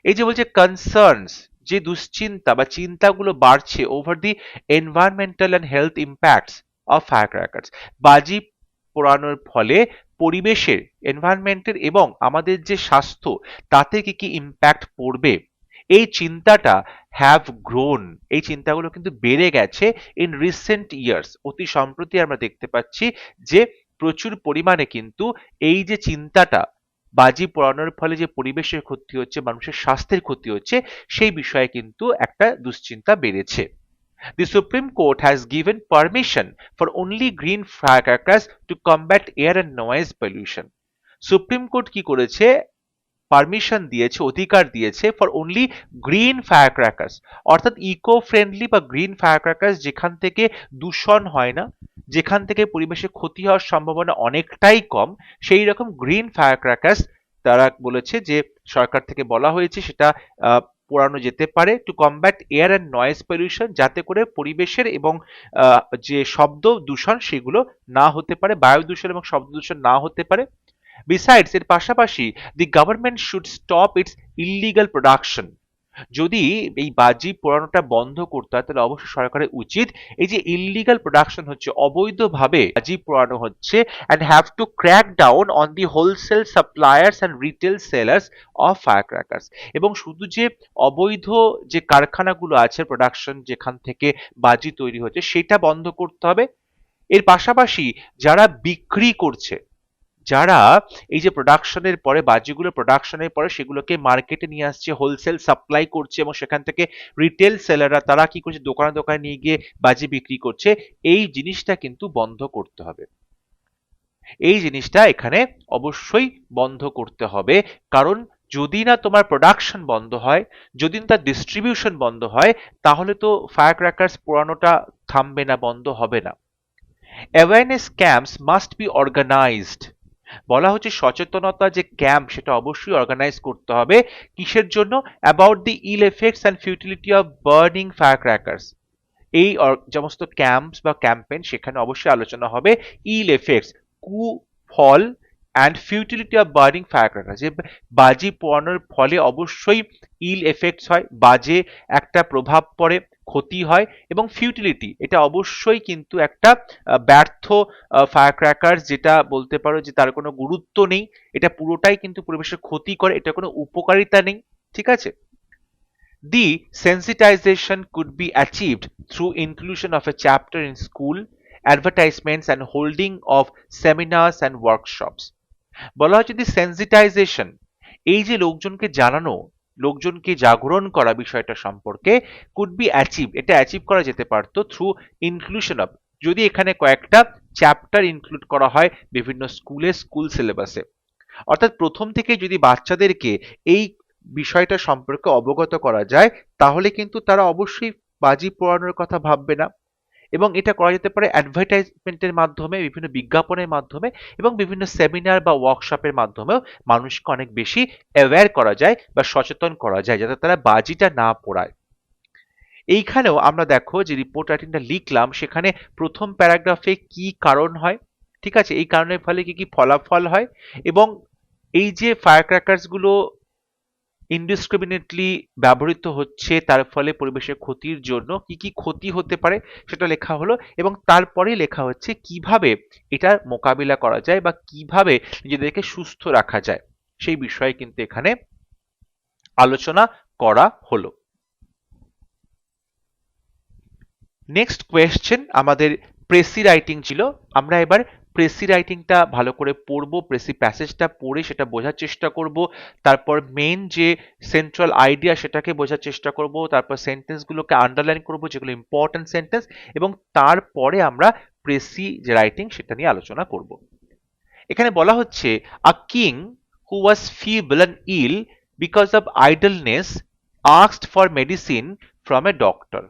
এই যে বলছে কনসার্নস, যে দুশ্চিন্তা বা চিন্তাগুলো বাড়ছে over the environmental and health impacts of firecrackers, বাজি পোড়ানোর ফলে পরিবেশের, এনভায়রনমেন্টের এবং আমাদের যে স্বাস্থ্য, তাতে কি কি ইম্প্যাক্ট পড়বে, এই চিন্তাটা হ্যাভ গ্রোন, এই চিন্তাগুলো কিন্তু বেড়ে গেছে ইন রিসেন্ট ইয়ার্স। অতি সম্প্রতি আমরা দেখতে পাচ্ছি যে প্রচুর পরিমাণে কিন্তু এই যে চিন্তাটা, বাজি পোড়ানোর ফলে যে পরিবেশের ক্ষতি হচ্ছে, মানুষের স্বাস্থ্যের ক্ষতি হচ্ছে, সেই বিষয়ে কিন্তু একটা দুশ্চিন্তা বেড়েছে। The Supreme Court has given permission for only green firecrackers to combat air and noise pollution। Supreme court কি করেছে, পারমিশন দিয়েছে, অধিকার দিয়েছে ফর অনলি গ্রিন ফায়ারক্র্যাকার্স, অর্থাৎ ইকো ফ্রেন্ডলি বা গ্রিন ফায়ারক্র্যাকার্স, যেখান থেকে দূষণ হয় না, যেখান থেকে পরিবেশে ক্ষতি হওয়ার সম্ভাবনা অনেকটাই কম, সেই রকম গ্রিন ফায়ারক্র্যাকার্স তারা বলেছে যে সরকার থেকে বলা হয়েছে সেটা পোড়ানো যেতে পারে two combat air and noise pollution, যাতে করে পরিবেশের এবং যে শব্দ দূষণ সেগুলো না হতে পারে, বায়ু দূষণ এবং শব্দ দূষণ না হতে পারে। Besides, এর পাশাপাশি the government should stop its illegal production। যদি এই বাজি পোড়ানোটা বন্ধ করতে হয়, তাহলে অবশ্যই সরকারের উচিত এই যে ইল্লিগাল প্রোডাকশন হচ্ছে, অবৈধভাবে বাজি পোড়ানো হচ্ছে, and have to crack down on the wholesale suppliers and retail sellers of firecrackers। এবং শুধু যে অবৈধ যে কারখানাগুলো আছে প্রোডাকশন, যেখান থেকে বাজি তৈরি হচ্ছে, সেটা বন্ধ করতে হবে। এর পাশাপাশি যারা বিক্রি করছে, যারা এই যে প্রোডাকশনের পরে, বাজিগুলো প্রোডাকশনের পরে সেগুলোকে মার্কেটে নিয়ে আসছে, হোলসেল সাপ্লাই করছে, এবং সেখান থেকে রিটেল সেলাররা তারা কি করছে, দোকানে দোকানে নিয়ে গিয়ে বাজি বিক্রি করছে, এই জিনিসটা কিন্তু বন্ধ করতে হবে। এই জিনিসটা এখানে অবশ্যই বন্ধ করতে হবে, কারণ যদি না তোমার প্রোডাকশন বন্ধ হয়, যদি না তার ডিস্ট্রিবিউশন বন্ধ হয়, তাহলে তো ফায়ার ক্র্যাকার্স পোড়ানোটা থামবে না, বন্ধ হবে না। Awareness camps must be organised. বলা হচ্ছে সচেতনতা যে ক্যাম্প, সেটা অবশ্যই অর্গানাইজ করতে হবে। কিসের জন্য? About the ill effects and futility of burning firecrackers. এই সমস্ত ক্যাম্পস বা ক্যাম্পেইন, সেখানে অবশ্যই আলোচনা হবে ইল এফেক্টস, কুফল, and futility of burning firecrackers, যে বাজি পোড়ানোর ফলে অবশ্যই ইল এফেক্টস হয়, বাজে একটা প্রভাব পড়ে, ক্ষতি হয়, এবং ফিউটিলিটি, এটা অবশ্যই কিন্তু একটা ব্যর্থ ফায়ারক্র্যাকার, যেটা বলতে পারো যে তার কোনো গুরুত্ব নেই, এটা পুরোটাই কিন্তু পরিবেশের ক্ষতি করে, এটা কোনো উপকারিতা নেই, ঠিক আছে। The sensitization could be achieved through inclusion of a chapter in school advertisements and holding of seminars and workshops। বলা হয় যদি সেন্সিটাইজেশন, এই যে লোকজনকে জানানো, লোকজনকে জাগরণ করা বিষয়টা সম্পর্কে, কুড বি অ্যাচিভ, এটা অ্যাচিভ করা যেতে পারতো থ্রু ইনক্লুশন অফ, যদি এখানে কয়েকটা চ্যাপ্টার ইনক্লুড করা হয় বিভিন্ন স্কুল সিলেবাসে। অর্থাৎ প্রথম থেকে যদি বাচ্চাদেরকে এই বিষয়টা সম্পর্কে অবগত করা যায়, তাহলে কিন্তু তারা অবশ্যই বাজি পোড়ানোর কথা ভাববে না। এবং এটা করা যেতে পারে অ্যাডভার্টাইজমেন্টের মাধ্যমে, বিভিন্ন বিজ্ঞাপনের মাধ্যমে এবং বিভিন্ন সেমিনার বা ওয়ার্কশপের মাধ্যমেও মানুষকে অনেক বেশি অ্যাওয়্যার করা যায় বা সচেতন করা যায়, যাতে তারা বাজিটা না পোড়ায়। এইখানেও আমরা দেখো যে রিপোর্ট রাইটিংটা লিখলাম, সেখানে প্রথম প্যারাগ্রাফে কি কারণ হয়, ঠিক আছে, এই কারণের ফলে কি কি ফলাফল হয়, এবং এই যে ফায়ার ক্র্যাকার্স গুলো ইনডিসক্রিমিনেটলি ব্যবহৃত হচ্ছে তার ফলে পরিবেশের ক্ষতির জন্য কি কি ক্ষতি হতে পারে সেটা লেখা হলো, এবং তারপরে লেখা হচ্ছে কিভাবে এটার মোকাবিলা করা যায় বা কিভাবে নিজেদেরকে সুস্থ রাখা যায়, সেই বিষয়ে কিন্তু এখানে আলোচনা করা হলো। নেক্সট কোয়েশ্চেন আমাদের প্রেসি রাইটিং ছিল। আমরা এবার প্রেসি রাইটিংটা ভালো করে পড়বো, প্রেসি প্যাসেজটা পড়ে সেটা বোঝার চেষ্টা করব, তারপর মেন যে সেন্ট্রাল আইডিয়া সেটাকে বোঝার চেষ্টা করব, তারপর সেন্টেন্সগুলোকে আন্ডারলাইন করব যেগুলো ইম্পর্টেন্ট সেন্টেন্স, এবং তারপরে আমরা প্রেসি যে রাইটিং সেটা নিয়ে আলোচনা করব। এখানে বলা হচ্ছে a king who was feeble and ill because of idleness asked for medicine from a doctor।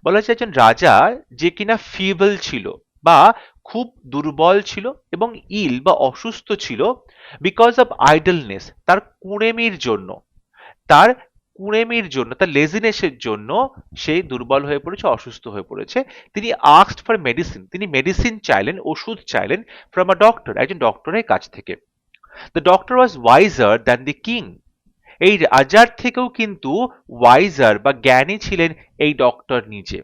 বলা হচ্ছে একজন রাজা যে কিনা ফিবল ছিল বা খুব দুর্বল ছিল এবং ইল বা অসুস্থ ছিল, বিকজ অফ আইডলনেস, তার কুড়েমির জন্য, তার তার লেজিনেসের জন্য সে দুর্বল হয়ে পড়েছে, অসুস্থ হয়ে পড়েছে। তিনি আস্কড ফর মেডিসিন, তিনি মেডিসিন চাইলেন, ওষুধ চাইলেন, ফ্রম আ ডক্টর, একজন ডক্টরের কাছ থেকে। The doctor was wiser than the king, এই রাজার থেকেও কিন্তু ওয়াইজার বা জ্ঞানী ছিলেন এই ডক্টর নিজে।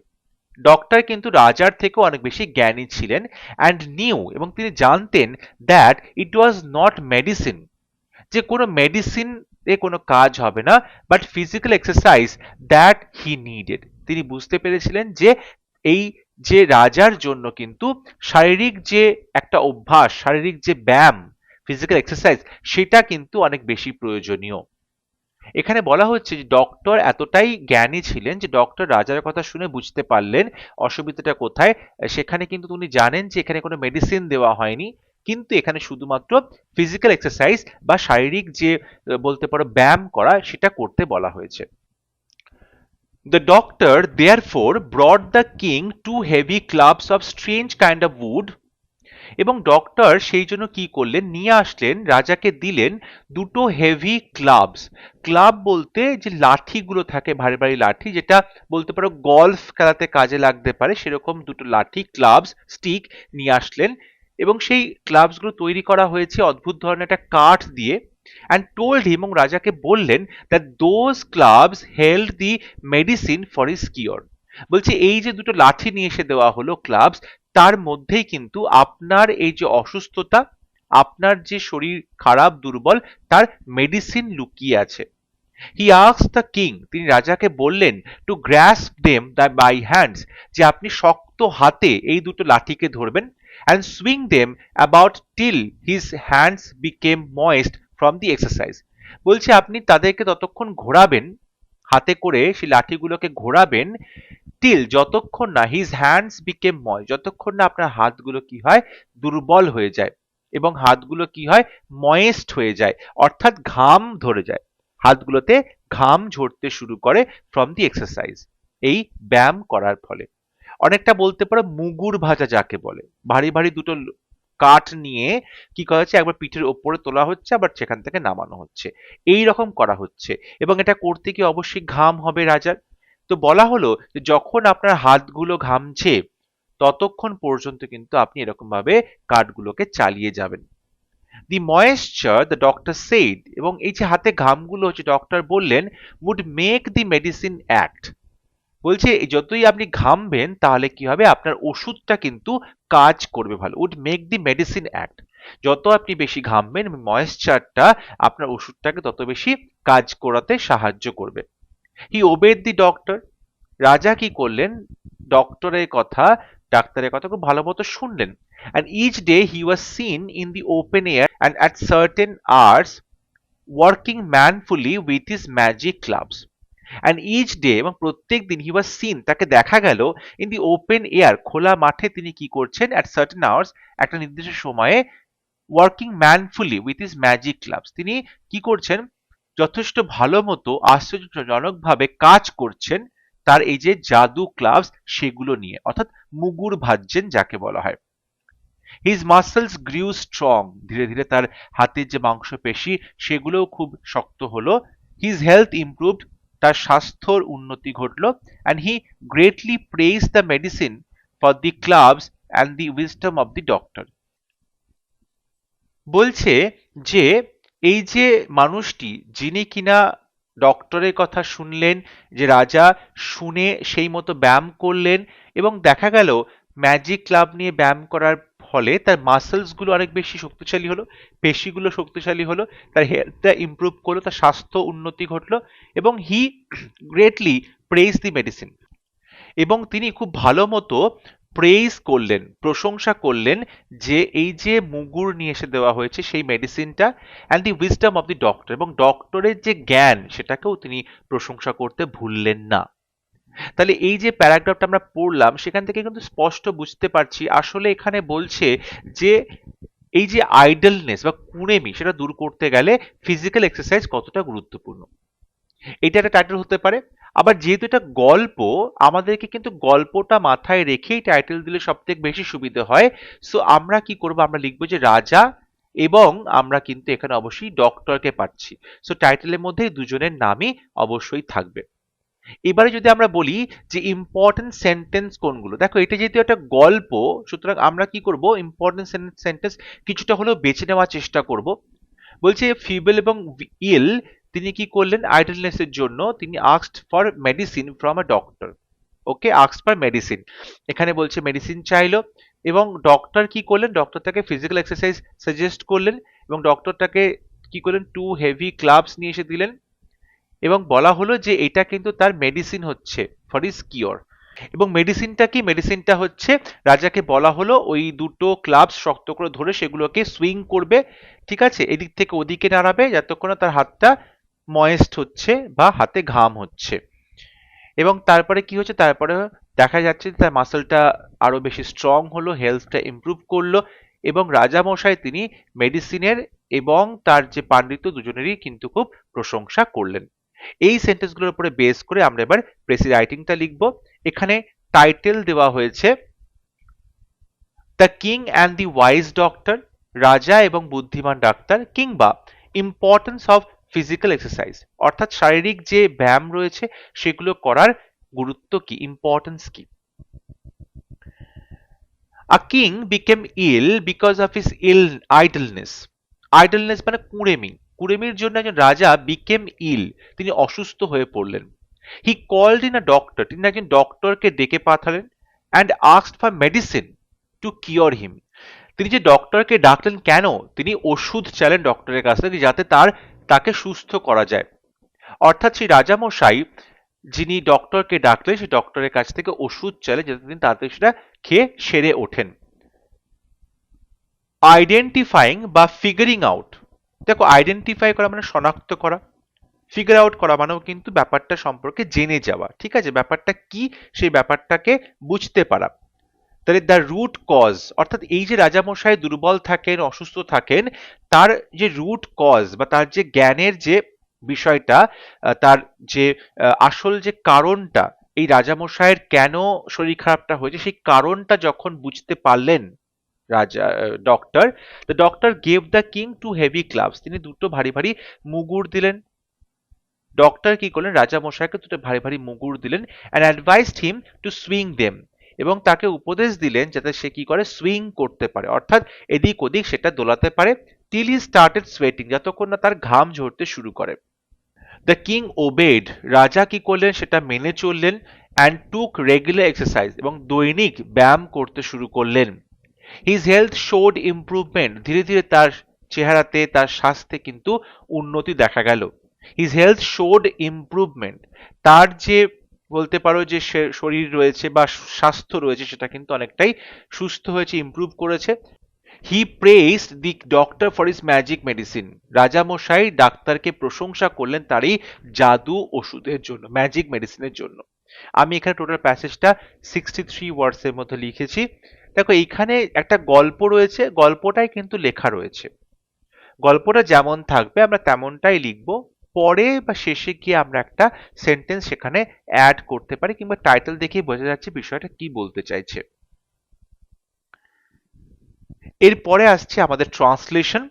ডক্টর কিন্তু রাজার থেকেও অনেক বেশি জ্ঞানী ছিলেন, অ্যান্ড নিউ, এবং তিনি জানতেন that it was not medicine, যে কোনো মেডিসিন এ কোনো কাজ হবে না, but physical exercise that he needed. তিনি বুঝতে পেরেছিলেন যে এই যে রাজার জন্য কিন্তু শারীরিক যে একটা অভ্যাস, শারীরিক যে ব্যায়াম, ফিজিক্যাল এক্সারসাইজ, সেটা কিন্তু অনেক বেশি প্রয়োজনীয়। এখানে বলা হচ্ছে যে ডক্টর এতটাই জ্ঞানী ছিলেন যে ডক্টর রাজার কথা শুনে বুঝতে পারলেন অসুবিধাটা কোথায়। সেখানে কিন্তু উনি জানেন যে এখানে কোনো মেডিসিন দেওয়া হয়নি, কিন্তু এখানে শুধুমাত্র ফিজিক্যাল এক্সারসাইজ বা শারীরিক যে বলতে পারো ব্যায়াম করা, সেটা করতে বলা হয়েছে। The doctor therefore brought the king two heavy clubs of strange kind of wood, এবং ডক্টর সেই জন্য কি করলেন, নিয়ে আসলেন, রাজাকে দিলেন দুটো হেভি ক্লাবস। ক্লাব বলতে যে লাঠিগুলো থাকে, ভারী ভারী লাঠি, যেটা বলতে পারো গলফ খেলাতে কাজে লাগতে পারে, সেরকম দুটো লাঠি, ক্লাবস, স্টিক নিয়ে আসলেন। এবং সেই ক্লাবস গুলো তৈরি করা হয়েছে অদ্ভুত ধরনের একটা কাঠ দিয়ে। অ্যান্ড টোল্ড হিম, এবং রাজাকে বললেন that those clubs held the medicine for his cure. বলছে এই যে দুটো লাঠি নিয়ে এসে দেওয়া হলো ক্লাবস, তার মধ্যেই কিন্তু আপনার এই যে অসুস্থতা, আপনার যে শরীর খারাপ দুর্বল, তার মেডিসিন লুকিয়ে আছে। হি আস্কড দ্য কিং, তিনি রাজাকে বললেন to grasp them by hands, যে আপনি শক্ত হাতে এই দুটো লাঠিকে ধরবেন, and swing them about till his hands became moist from the exercise. বলছে আপনি তাদেরকে ততক্ষণ ঘোরাবেন, হাতে করে সেই লাঠিগুলোকে ঘোরাবেন, টিল, যতক্ষণ না হিজ হ্যান্ডস বিকেম ময়েস্ট, যতক্ষণ না আপনার হাতগুলো কি হয়, দুর্বল হয়ে যায়, এবং হাতগুলো কি হয়, ময়েস্ট হয়ে যায়, অর্থাৎ ঘাম ধরে যায়, হাতগুলোতে ঘাম ঝরতে শুরু করে ফ্রম দি এক্সারসাইজ, এই ব্যায়াম করার ফলে। অনেকটা বলতে পারো মুগুর ভাজা যাকে বলে, ভারী ভারী দুটো কাঠ নিয়ে কি করা হচ্ছে, একবার পিঠের ওপরে তোলা হচ্ছে, আবার সেখান থেকে নামানো হচ্ছে, এই রকম করা হচ্ছে, এবং এটা করতে গিয়ে অবশ্যই ঘাম হবে রাজার। তো বলা হলো যে যখন আপনার হাতগুলো ঘামছে ততক্ষণ পর্যন্ত কিন্তু আপনি এরকম ভাবে কাঠগুলোকে চালিয়ে যাবেন। The moisture, the doctor said, এবং এই যে হাতে ঘামগুলো হচ্ছে, ডক্টর বললেন, would make the medicine act. বলছে যতই আপনি ঘামবেন তাহলে কি হবে, আপনার ওষুধটা কিন্তু কাজ করবে ভালো, would make the medicine act. যত আপনি বেশি ঘামবেন, ময়েশ্চারটা আপনার ওষুধটাকে তত বেশি কাজ করাতে সাহায্য করবে। হি ওবেড দি ডক্টর, রাজা কি করলেন, ডক্টরের কথা, ডাক্তারের কথা খুব ভালো মতো শুনলেন। And each day he was seen in the open air and at certain hours working manfully with his magic clubs। And each day, এবং প্রত্যেক দিন হি ওয়াজ সিন, তাকে দেখা গেল ইন দি ওপেন এয়ার, খোলা মাঠে তিনি কি করছেন, অ্যাট সার্টেন আওয়ার্স, একটা নির্দিষ্ট সময়ে, working manfully with his magic clubs, তিনি কি করছেন, যথেষ্ট ভালো মতো আশ্চর্যজনকভাবে কাজ করছেন তার এই যে জাদু ক্লাবস সেগুলো নিয়ে, অর্থাৎ মুগুর ভাজছেন যাকে বলা হয়। হিজ মাসেলস গ্রিউ স্ট্রং, ধীরে ধীরে তার হাতের যে মাংসপেশি সেগুলোও খুব শক্ত হলো। হিজ হেলথ ইমপ্রুভড, তার স্বাস্থ্যর উন্নতি ঘটলো। And he greatly praise the medicine for the clubs and the wisdom of the doctor. বলছে যে এই যে মানুষটি, যিনি কিনা ডক্টরের কথা শুনলেন, যে রাজা শুনে সেই মতো ব্যায়াম করলেন, এবং দেখা গেল ম্যাজিক ক্লাব নিয়ে ব্যায়াম করার ফলে তার মাসেলস গুলো অনেক বেশি শক্তিশালী হলো, পেশিগুলো শক্তিশালী হলো, তার হেলথটা ইমপ্রুভ করলো, তার স্বাস্থ্য উন্নতি ঘটলো, এবং হি গ্রেটলি প্রেইজ দি মেডিসিন, এবং তিনি খুব ভালো মতো প্রেইজ করলেন, প্রশংসা করলেন যে এই যে মুগুর নিয়ে এসে দেওয়া হয়েছে সেই মেডিসিনটা, and the wisdom of the doctor, এবং ডক্টরের যে জ্ঞান সেটাকেও তিনি প্রশংসা করতে ভুললেন না। তাহলে এই যে প্যারাগ্রাফটা আমরা পড়লাম সেখান থেকে কিন্তু স্পষ্ট বুঝতে পারছি আসলে এখানে বলছে যে এই যে আইডলনেস বা কুড়েমি সেটা দূর করতে গেলে ফিজিক্যাল এক্সারসাইজ কতটা গুরুত্বপূর্ণ। এটা একটা টাইটেল হতে পারে। আবার যেহেতু এটা গল্প, আমাদেরকে কিন্তু গল্পটা মাথায় রেখেই টাইটেল দিলে সবথেকে বেশি সুবিধা হয়। সো আমরা কি করব, আমরা লিখবো যে রাজা, এবং আমরা কিন্তু এখানে অবশ্যই ডক্টরকে পাচ্ছি। সো টাইটেলের মধ্যে দুজনের নামই অবশ্যই থাকবে। এবারে যদি আমরা বলি যে ইম্পর্টেন্ট সেন্টেন্স কোনগুলো, দেখো এটা যেহেতু একটা গল্প, সুতরাং আমরা কি করব, ইম্পর্টেন্ট সেন্টেন্স কিছুটা হলেও বেছে নেওয়ার চেষ্টা করব। বলছে ফিবেল এবং ইল, তিনি কি করলেন, আইডলনেস এর জন্য তিনি asked for medicine from a doctor. Okay, asked for medicine, এখানে বলছে মেডিসিন চাইলো, এবং ডক্টর কি করলেন, ডক্টর তাকে ফিজিক্যাল এক্সারসাইজ সাজেস্ট করলেন, এবং ডক্টর তাকে কি করলেন, টু হেভি ক্লাবস নিয়ে এসে দিলেন, এবং বলা হলো যে এটা কিন্তু তার মেডিসিন হচ্ছে ফর ইজ কিওর। এবং মেডিসিনটা কি, মেডিসিনটা হচ্ছে রাজাকে বলা হলো ওই দুটো ক্লাবস শক্ত করে ধরে সেগুলোকে সুইং করবে, ঠিক আছে, এদিক থেকে ওদিকে নাড়াবে যতক্ষণ না তার হাতটা ময়েস্ট হচ্ছে বা হাতে ঘাম হচ্ছে। এবং তারপরে কি হচ্ছে, তারপরে দেখা যাচ্ছে যে তার মাসলটা আরো বেশি স্ট্রং হলো, হেলথটা ইমপ্রুভ করলো, এবং রাজা মশাই তিনি মেডিসিনের এবং তার যে পাণ্ডিত্য দুজনেরই কিন্তু খুব প্রশংসা করলেন। এই সেন্টেন্সগুলোর উপরে বেস করে আমরা এবার প্রেসি রাইটিংটা লিখব। এখানে টাইটেল দেওয়া হয়েছে the king and the wise doctor, রাজা এবং বুদ্ধিমান ডাক্তার, কিংবা ইম্পর্টেন্স অফ ফিজিক্যাল এক্সারসাইজ, অর্থাৎ শারীরিক যে ব্যায়াম রয়েছে সেগুলো করার গুরুত্ব কি, ইম্পর্টেন্স কি। A king became ill because of his idleness, idleness মানে কুঁড়েমি, কুড়েমির জন্য একজন রাজা বিকেম ইল, তিনি অসুস্থ হয়ে পড়লেন। He called in a doctor, তিনি একজন ডক্টরকে ডেকে পাঠালেন, and asked for medicine to cure him, তিনি যে ডক্টরকে ডাকলেন কেন, তিনি ওষুধ চাইলেন ডক্টরের কাছ থেকে যাতে তাকে সুস্থ করা যায়। অর্থাৎ সেই রাজামশাই যিনি ডক্টরকে ডাকলেন সেই ডক্টরের কাছ থেকে ওষুধ চাইলেন যাতে তিনি তাড়াতাড়ি সেটা খেয়ে সেরে ওঠেন। আইডেন্টিফাইং বা ফিগারিং আউট, দেখো আইডেন্টিফাই করা মানে শনাক্ত করা, ফিগার আউট করা মানেও কিন্তু ব্যাপারটা সম্পর্কে জেনে যাওয়া, ঠিক আছে, ব্যাপারটা কি সেই ব্যাপারটাকে বুঝতে পারা। তাহলে দ্য রুট কজ, অর্থাৎ এই যে রাজামশাই দুর্বল থাকেন, অসুস্থ থাকেন, তার যে রুট কজ বা তার যে জ্ঞানের যে বিষয়টা, তার যে আসল যে কারণটা, এই রাজামশাইয়ের কেন শরীর খারাপটা হয়েছে সেই কারণটা যখন বুঝতে পারলেন রাজা, doctor, the doctor gave the king two heavy clubs, তিনি দুটো ভারী ভারী মুগুর দিলেন। ডক্টর কি করলেন, রাজা মশাইকে দুটো ভারী ভারী মুগুর দিলেন, and advised him to swing them, এবং তাকে উপদেশ দিলেন যাতে সে কি করে, সুইং করতে পারে, অর্থাৎ এদিক ওদিক সেটা দোলাতে পারে, টিল হি স্টার্টেড সোয়েটিং, যতক্ষণ না তার ঘাম ঝরতে শুরু করে। দ্য কিং ওবেড, রাজা কি করলেন সেটা মেনে চললেন, অ্যান্ড টুক রেগুলার এক্সারসাইজ, এবং দৈনিক ব্যায়াম করতে শুরু করলেন। হিজ হেলথ শোড ইমপ্রুভমেন্ট, ধীরে ধীরে তার চেহারাতে তার স্বাস্থ্যে কিন্তু উন্নতি দেখা গেল। হিজ হেলথ শোড ইমপ্রুভমেন্ট, তার যে বলতে পারো যে শরীর রয়েছে বা স্বাস্থ্য রয়েছে সেটা কিন্তু অনেকটাই সুস্থ হয়েছে, ইমপ্রুভ করেছে। He praised the doctor for his magic medicine. রাজামশাই ডাক্তারকে প্রশংসা করলেন তার এই জাদু ওষুধের জন্য, ম্যাজিক মেডিসিনের জন্য। আমি এখানে টোটাল প্যাসেজটা 63 ওয়ার্ডসের মধ্যে লিখেছি। দেখো এইখানে একটা গল্প রয়েছে, গল্পটাই কিন্তু লেখা রয়েছে। গল্পটা যেমন থাকবে আমরা তেমনটাই লিখব, পরে বা শেষে গিয়ে আমরা একটা সেন্টেন্স সেখানে অ্যাড করতে পারি, কিংবা টাইটেল দেখেই বোঝা যাচ্ছে বিষয়টা কি বলতে চাইছে। এরপরে আসছে আমাদের ট্রান্সলেশন।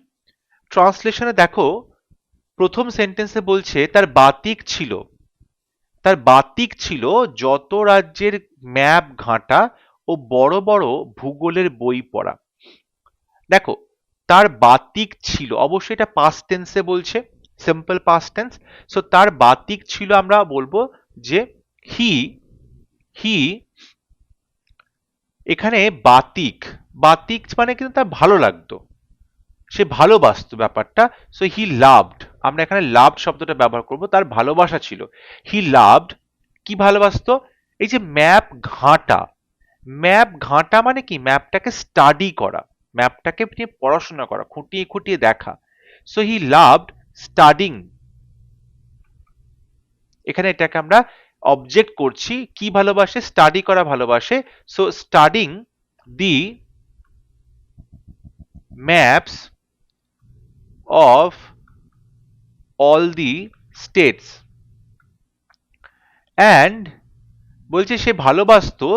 ট্রান্সলেশনে দেখো প্রথম সেন্টেন্সে বলছে তার বাতিক ছিল, তার বাতিক ছিল যত রাজ্যের ম্যাপ ঘাঁটা ও বড় বড় ভূগোলের বই পড়া। দেখো তার বাতিক ছিল, অবশ্যই এটা পাস্ট টেন্সে বলছে, সিম্পল পাস্ট টেন্স। সো তার বাতিক ছিল, আমরা বলবো যে হি হি এখানে বাতিক, বাতিক মানে কিন্তু তার ভালো লাগতো, সে ভালোবাসতো ব্যাপারটা। সো হি লাভড, আমরা এখানে লাভড শব্দটা ব্যবহার করব, তার ভালোবাসা ছিল। হি লাভড, কি ভালোবাসতো? এই যে ম্যাপ ঘাঁটা, ম্যাপ ঘাঁটা মানে কি? ম্যাপটাকে স্টাডি করা, ম্যাপটাকে নিয়ে পড়াশোনা করা, খুঁটিয়ে খুঁটিয়ে দেখা। সো হি লাভড স্টাডিং, এখানে এটাকে আমরা অবজেক্ট করছি, কি ভালোবাসে? স্টাডি করা ভালোবাসে। So studying the maps of all the states, and বলছে সে ভালোবাসতো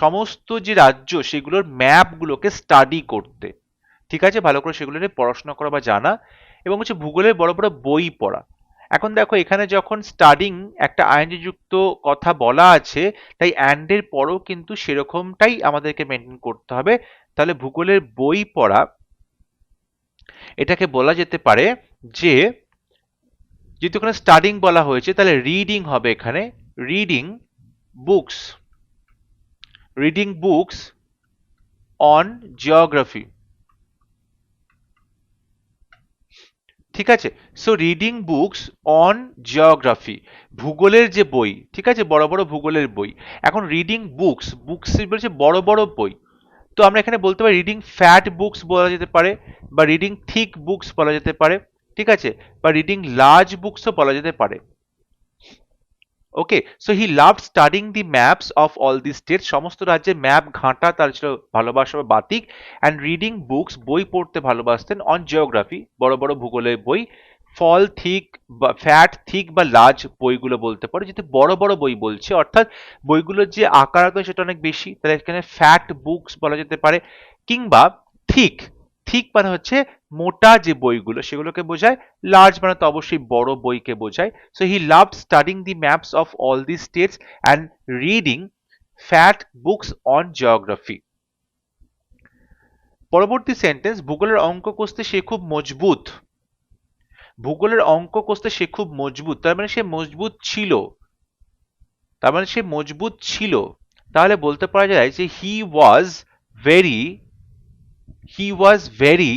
সমস্ত যে রাজ্য সেগুলোর ম্যাপগুলোকে স্টাডি করতে, ঠিক আছে, ভালো করে সেগুলো নিয়ে পড়াশোনা করা বা জানা, এবং হচ্ছে ভূগোলের বড় বড় বই পড়া। এখন দেখো এখানে যখন স্টাডিং একটা আইনজি যুক্ত কথা বলা আছে, তাই অ্যান্ড এর পরেও কিন্তু সেরকমটাই আমাদেরকে মেনটেন করতে হবে। তাহলে ভূগোলের বই পড়া, এটাকে বলা যেতে পারে যে, যেহেতু এখানে স্টাডিং বলা হয়েছে তাহলে রিডিং হবে এখানে, reading books, reading books on geography, ঠিক আছে। So reading books on geography, ভূগোলের যে বই, ঠিক আছে, বড় বড় ভূগোলের বই। এখন রিডিং বুকস, বুকস বলছে বড় বড় বই, তো আমরা এখানে বলতে পারি রিডিং ফ্যাট বুকস বলা যেতে পারে, বা রিডিং থিক বুকস বলা যেতে পারে, ঠিক আছে, বা রিডিং লার্জ বুকসও বলা যেতে পারে। Okay, so he loved studying the maps of all the state, সমস্ত রাজ্যের ম্যাপ ঘাঁটা তার ছিল ভালোবাসা বা বাতিক। অ্যান্ড রিডিং বুকস, বই পড়তে ভালোবাসতেন, অন জিওগ্রাফি, বড় বড় ভূগোলের বই। ফল থিক বা ফ্যাট, থিক বা লার্জ বইগুলো বলতে পারো, যেহেতু বড় বড় বই বলছে অর্থাৎ বইগুলোর যে আকার আছে সেটা অনেক বেশি, তাহলে এখানে ফ্যাট বুকস বলা যেতে পারে। কিংবা থিক, থিক মানে হচ্ছে মোটা যে বইগুলো সেগুলোকে বোঝায়, লার্জ মানে তো অবশ্যই বড় বইকে বোঝায়। So he loved studying the maps of all the states and reading fat books on geography. পরবর্তী সেন্টেন্স, ভূগোলের অঙ্ক কষতে সে খুব মজবুত। ভূগোলের অঙ্ক কষতে সে খুব মজবুত, তার মানে সে মজবুত ছিল, তার মানে সে মজবুত ছিল। তাহলে বলতে পারা যায় যে he was very, he was very,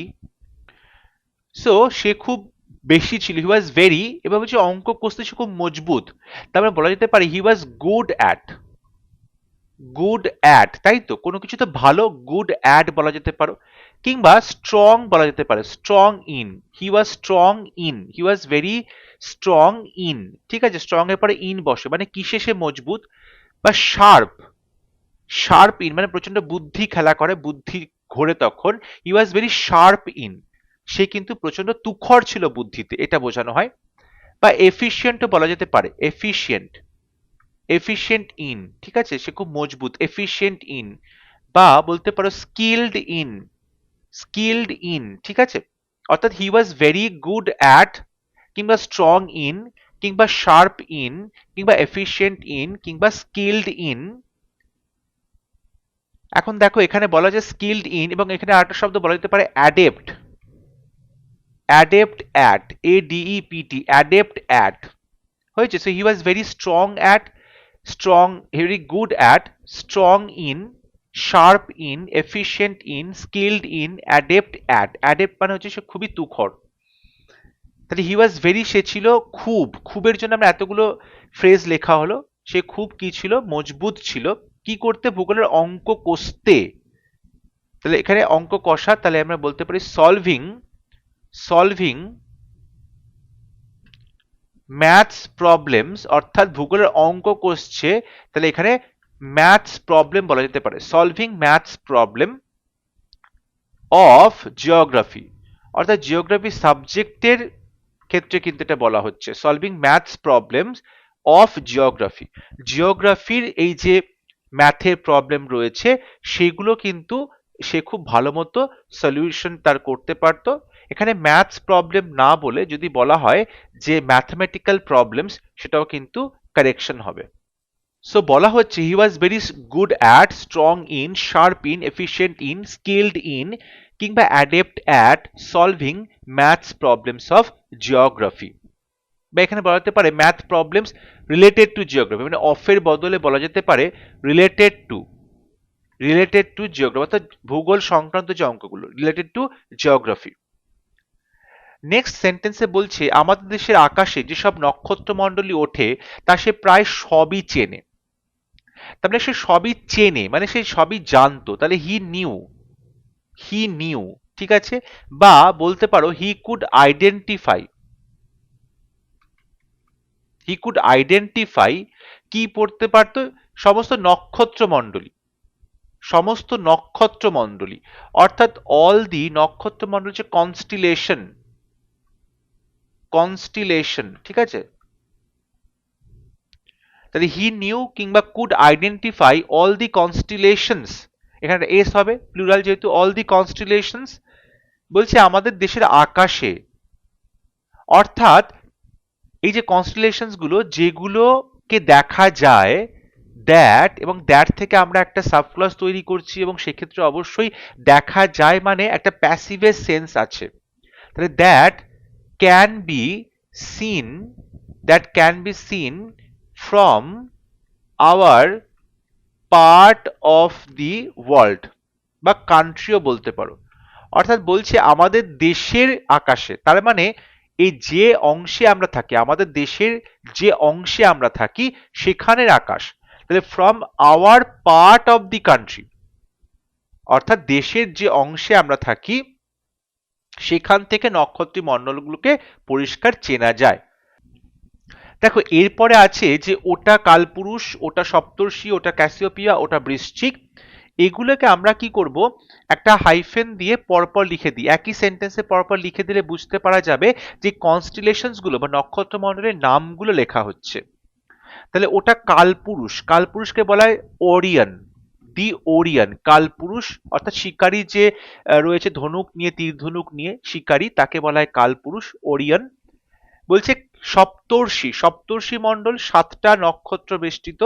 so সে খুব বেশি ছিল, হি ওয়াজ ভেরি, এবার হচ্ছে অঙ্ক কষতে সে খুব মজবুত, তারপরে বলা যেতে পারে he was good at, good at, তাই তো, কোনো কিছুতে ভালো, গুড অ্যাট বলা যেতে পারো। কিংবা স্ট্রং বলা যেতে পারে, strong in, he was strong in, he was very strong in, ঠিক আছে, স্ট্রং এর পরে ইন বসে, মানে কিসে সে মজবুত। বা শার্প, শার্প ইন মানে প্রচন্ড বুদ্ধি খেলা করে, বুদ্ধি ঘোরে তখন, হি ওয়াজ ভেরি শার্প ইন, সে কিন্তু প্রচন্ড তুখর ছিল বুদ্ধিতে, এটা বোঝানো হয়। বা এফিশিয়েন্টও বলা যেতে পারে, এফিশিয়েন্ট, এফিশিয়েন্ট ইন, ঠিক আছে, সে খুব মজবুত, এফিশিয়েন্ট ইন। বা বলতে পারো স্কিলড ইন, স্কিলড ইন, ঠিক আছে, অর্থাৎ হি ওয়াজ ভেরি গুড অ্যাট, কিংবা স্ট্রং ইন, কিংবা শার্প ইন, কিংবা এফিশিয়েন্ট ইন, কিংবা স্কিলড ইন। এখন দেখো এখানে বলা যায় স্কিলড ইন, এবং এখানে আরেকটা শব্দ বলা যেতে পারে adept, adept at, A D E P T, adept at হয়েছে। So he was very strong at, strong, very good at, strong in, sharp in, efficient in, skilled in, adept at, adept মানে হচ্ছে সে খুবই তুখর। তাহলে হি ওয়াজ ভেরি, সে ছিল খুব, খুবের জন্য আমরা এতগুলো ফ্রেজ লেখা হলো। সে খুব কি ছিল? মজবুত ছিল। কি করতে? ভূগোলের অঙ্ক কষতে। তাহলে এখানে অঙ্ক কষা, তাহলে আমরা বলতে পারি সলভিং সলভিং ম্যাথস প্রবলেমস, অর্থাৎ ভূগোলের অঙ্ক কষছে, তাহলে এখানে ম্যাথস প্রবলেম বলা যেতে পারে, solving maths problem of geography, অর্থাৎ জিওগ্রাফি সাবজেক্টের ক্ষেত্রে কিন্তু এটা বলা হচ্ছে, solving maths problems of geography. জিওগ্রাফির এই যে ম্যাথের প্রবলেম রয়েছে সেগুলো কিন্তু সে খুব ভালো মতো সলিউশন তার করতে পারতো। এখানে ম্যাথস প্রবলেম না বলে যদি বলা হয় যে ম্যাথমেটিক্যাল প্রবলেমস, সেটাও কিন্তু কারেকশন হবে। সো বলা হচ্ছে he was very good at, strong in, sharp in, efficient in, skilled in কিংবা adept at solving maths problems of geography. বা এখানে বলা যেতে পারে math problems related to geography, মানে অফের বদলে বলা যেতে পারে রিলেটেড টু জিওগ্রাফি, অর্থাৎ ভূগোল সংক্রান্ত যে অঙ্কগুলো রিলেটেড টু জিওগ্রাফি। নেক্সট সেন্টেন্সে বলছে আমাদের দেশের আকাশে যেসব নক্ষত্রমণ্ডলী ওঠে তা সে প্রায় সবই চেনে। তার মানে সে সবই চেনে, মানে সে সবই জানতো, তাহলে হি নিউ, ঠিক আছে। বা বলতে পারো হি কুড আইডেন্টিফাই, কি পড়তে পারতো, সমস্ত নক্ষত্রমণ্ডলী, অর্থাৎ অল দি নক্ষত্রমণ্ডলী, যে কনস্টিলেশন, ঠিক আছে। তাহলে হি নিউ কিংবা কুড আইডেন্টিফাই অল দি কনস্টিলেশনস, এখানে এস হবে প্লুরাল যেহেতু, অল দি কনস্টিলেশনস। বলছে আমাদের দেশের আকাশে, অর্থাৎ এই যে কনস্টিলেশনস গুলো যেগুলোকে দেখা যায়, দ্যাট, এবং দ্যাট থেকে আমরা একটা সাবক্লজ তৈরি করছি, এবং সেক্ষেত্রে অবশ্যই দেখা যায় মানে একটা প্যাসিভের সেন্স আছে। তাহলে can be seen that can be seen from our part of the world, বা কান্ট্রিও বলতে পারো। অর্থাৎ বলছে আমাদের দেশের আকাশে, তার মানে এই যে অংশে আমরা থাকি, আমাদের দেশের যে অংশে আমরা থাকি সেখানের আকাশ, তাহলে from our part of the country, অর্থাৎ দেশের যে অংশে আমরা থাকি সেখান থেকে নক্ষত্র মণ্ডলগুলোকে পরিষ্কার চেনা যায়। দেখো এরপরে আছে যে ওটা কালপুরুষ, ওটা সপ্তর্ষি, ওটা ক্যাসিওপিয়া, ওটা বৃশ্চিক, এগুলোকে আমরা কি করব, একটা হাইফেন দিয়ে পরপর লিখে দিই, একই সেন্টেন্সে পরপর লিখে দিলে বুঝতে পারা যাবে যে কনস্টিলেশনস গুলো বা নক্ষত্রমণ্ডলের নামগুলো লেখা হচ্ছে। তাহলে ওটা কালপুরুষ, কালপুরুষকে বলা হয় ওরিয়ন, দি ওরিয়ন, কালপুরুষ, অর্থাৎ শিকারী যে রয়েছে ধনুক নিয়ে, তীর ধনুক নিয়ে শিকারী, তাকে বলা হয় কালপুরুষ, ওরিয়ন। বলছে সপ্তর্ষি মণ্ডল, 7টা নক্ষত্র বেষ্টিত,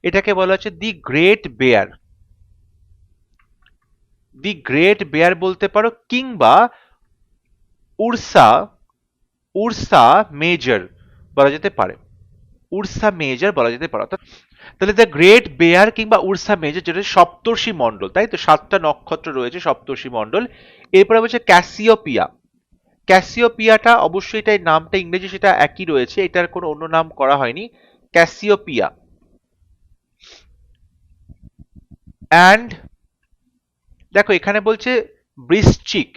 এটাকে বলা হচ্ছে দি গ্রেট বেয়ার বলতে পারো, কিংবা উর্সা মেজর বলা যেতে পারে, তাহলে দ্য গ্রেট বেয়ার কিংবা উর্সা মেজর, যেটা সপ্তর্ষি মণ্ডল, তাই তো 7টা নক্ষত্র রয়েছে সপ্তর্ষি মণ্ডল। এরপরে বলছে ক্যাসিওপিয়াটা অবশ্যই, এটাই নামটা ইংরেজি সেটা একই রয়েছে, এটার কোনো অন্য নাম করা হয়নি, ক্যাসিওপিয়া। অ্যান্ড দেখো এখানে বলছে বৃশ্চিক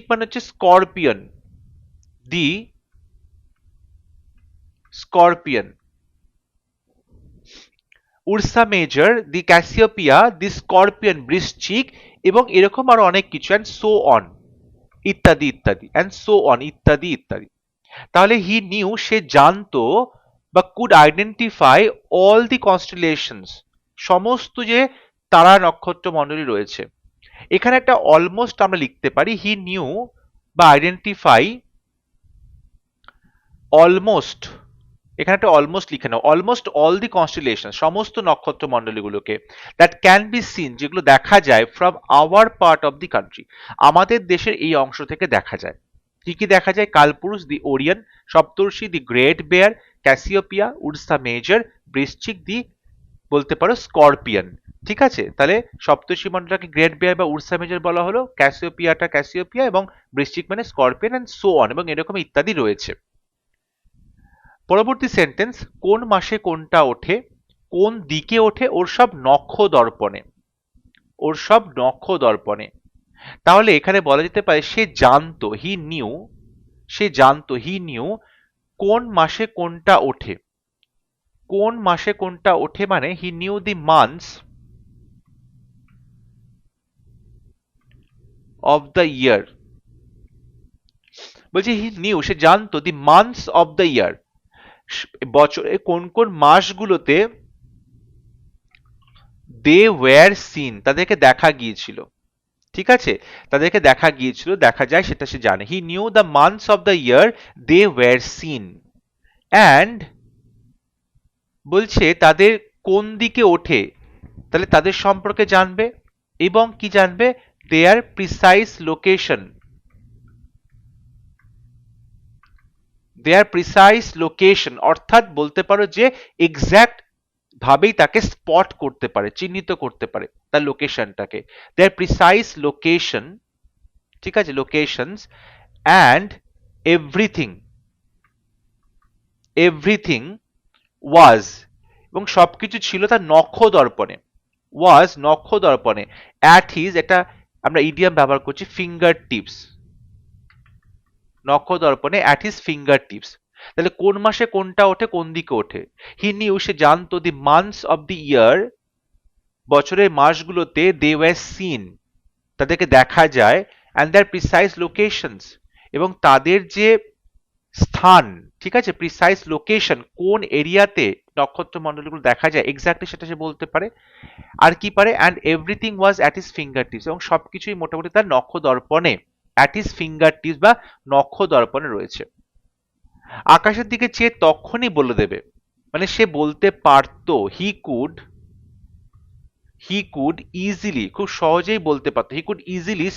মানে হচ্ছে স্করপিয়ন, উর্সা মেজর, দি ক্যাসিওপিয়া, দি স্করপিয়ন, বৃশ্চিক, এবং এরকম আরো অনেক কিছু, অ্যান্ড সো অন, ইত্যাদি। তাহলে হি নিউ, সে জানতো, বা কুড আইডেন্টিফাই অল দি কনস্টিলেশনস, সমস্ত যে তারা নক্ষত্র মণ্ডলী রয়েছে। এখানে একটা অলমোস্ট আমরা লিখতে পারি, হি নিউ বা আইডেন্টিফাই অলমোস্ট, এখানে একটা অলমোস্ট লিখে নাও, অলমোস্ট অল দি কনস্টিলেশন, সমস্ত নক্ষত্র মণ্ডলীগুলোকে, দ্যাট ক্যান বি সিন, যেগুলো দেখা যায়, from our part of the country, আমাদের দেশের এই অংশ থেকে দেখা যায়। কি কি দেখা যায়, কালপুরুষ দি ওরিয়ন, সপ্তর্ষি the great bear, Cassiopeia, Ursa Major, বৃশ্চিক দি বলতে পারো স্করপিয়ন। ঠিক আছে, তাহলে সপ্তর্ষি মণ্ডলটাকে গ্রেট বেয়ার বা উর্সা মেজর বলা হলো, ক্যাসিওপিয়া, এবং বৃশ্চিক মানে স্করপিয়ন, এন্ড সো অন, এবং এরকম ইত্যাদি রয়েছে। পরবর্তী সেন্টেন্স, কোন মাসে কোনটা ওঠে, কোন দিকে ওঠে, ওর সব নক্ষ দর্পণে। ওর সব নখ দর্পণে। তাহলে এখানে বলা যেতে পারে সে জানতো, হি নিউ কোন মাসে কোনটা ওঠে। কোন মাসে কোনটা ওঠে মানে he knew the months of the ইয়ার। বলছি হি নিউ, সে জানতো দি মান্থস অফ দ্য ইয়ার, বছরে কোন কোন মাসগুলোতে দে ওয়্যার সিন, তাদেরকে দেখা গিয়েছিল। ঠিক আছে, তাদেরকে দেখা গিয়েছিল, দেখা যায় সেটা সে জানে। He knew the months of the year they were seen and, বলছে তাদের কোন দিকে ওঠে, তাহলে তাদের সম্পর্কে জানবে এবং কি জানবে, দেয়ার প্রিসাইজ লোকেশন, দেয়ার প্রিসাইজ লোকেশন, অর্থাৎ বলতে পারো যে এক্স্যাক্ট ভাবেই তাকে স্পট করতে পারে, চিহ্নিত করতে পারে তার লোকেশনটাকে। দেয়ার প্রিসাইজ লোকেশন, ঠিক আছে, locations and everything, everything was, এবং সবকিছু ছিল তার নখ দর্পণে। ওয়াজ নখ দর্পণে, অ্যাট হিজ, একটা আমরা ইডিয়াম ব্যবহার করছি, ফিঙ্গার টিপস, নখ দর্পণে অ্যাট হিজ ফিঙ্গার টিপস। তাহলে কোন মাসে কোনটা ওঠে, কোন দিকে ওঠে। হি নিউ, সে জানতো, দি মান্থস অফ দি ইয়ার, বছরের মাসগুলোতে, দে ওয়্যার সিন, তাদেরকে দেখা যায়, অ্যান্ড দেয়ার প্রিসাইজ লোকেশনস, এবং তাদের যে স্থান, ঠিক আছে, প্রিসাইজ লোকেশন, কোন এরিয়াতে নক্ষত্র মণ্ডলগুলো দেখা যায় এক্স্যাক্টলি সেটা সে বলতে পারে। আর কি পারে, and everything was at his finger tips, এবং সবকিছুই মোটামুটি তার নখ দর্পণে, অ্যাট হিজ ফিঙ্গার টিপস বা নখ দর্পণে রয়েছে। আকাশের দিকে চেয়ে তখনই বলে দেবে, মানে সে বলতে পারতো, হি কুড ইজিলি, খুব সহজেই বলতে পারতো, হি কুড ইজিলি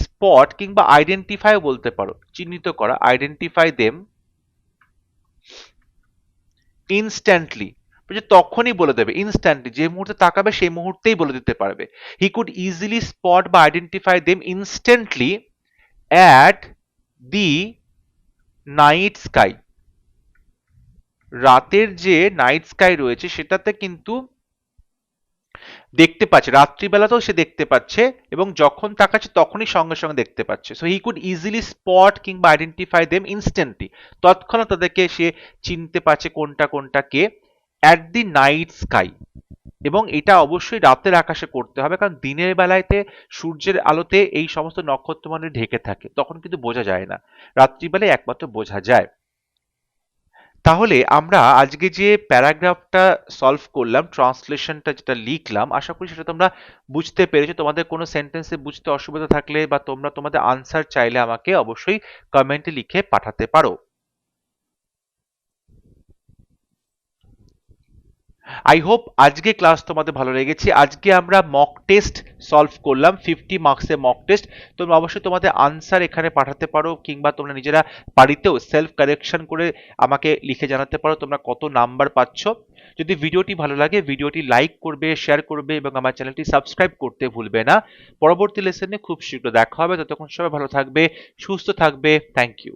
স্পট কিংবা আইডেন্টিফাই বলতে পারো, চিহ্নিত করা, আইডেন্টিফাই দেম ইনস্ট্যান্টলি, তখনই বলে দেবে, ইনস্ট্যান্টলি, যে মুহূর্তে তাকাবে সেই মুহূর্তেই বলে দিতে পারবে। হি কুড ইজিলি স্পট বা identify them instantly at the night sky, রাতের যে নাইট স্কাই রয়েছে সেটাতে কিন্তু দেখতে পাচ্ছে, রাত্রিবেলাতেও সে দেখতে পাচ্ছে, এবং যখন তাকাচ্ছে তখনই সঙ্গে সঙ্গে দেখতে পাচ্ছে। So he could easily spot কিংবা আইডেন্টিফাই দেম ইনস্ট্যান্টলি, তৎক্ষণাৎ তাদেরকে সে চিনতে পারছে কোনটা কোনটা কে, অ্যাট দি নাইট স্কাই। এবং এটা অবশ্যই রাতের আকাশে করতে হবে, কারণ দিনের বেলাতে সূর্যের আলোতে এই সমস্ত নক্ষত্রমণ্ডলী ঢেকে থাকে, তখন কিন্তু বোঝা যায় না, রাত্রিবেলায় একমাত্র বোঝা যায়। তাহলে আমরা আজকে যে প্যারাগ্রাফটা সলভ করলাম, ট্রান্সলেশনটা যেটা লিখলাম, আশা করি সেটা তোমরা বুঝতে পেরেছো। তোমাদের কোনো সেন্টেন্সে বুঝতে অসুবিধা থাকলে বা তোমরা তোমাদের আনসার চাইলে আমাকে অবশ্যই কমেন্টে লিখে পাঠাতে পারো। আই হোপ আজকে ক্লাস তোমাদের ভালো লেগেছে। আজকে আমরা মক টেস্ট সলভ করলাম, 50 মার্কসের মক টেস্ট। তোমরা অবশ্যই তোমাদের আনসার এখানে পাঠাতে পারো, কিংবা তোমরা নিজেরা বাড়িতেও সেলফ কারেকশন করে আমাকে লিখে জানাতে পারো তোমরা কত নাম্বার পাচ্ছ। যদি ভিডিওটি ভালো লাগে ভিডিওটি লাইক করবে, শেয়ার করবে এবং আমার চ্যানেলটি সাবস্ক্রাইব করতে ভুলবে না। পরবর্তী লেসনে খুব শীঘ্র দেখা হবে, ততক্ষণ সবাই ভালো থাকবে, সুস্থ থাকবে। Thank you.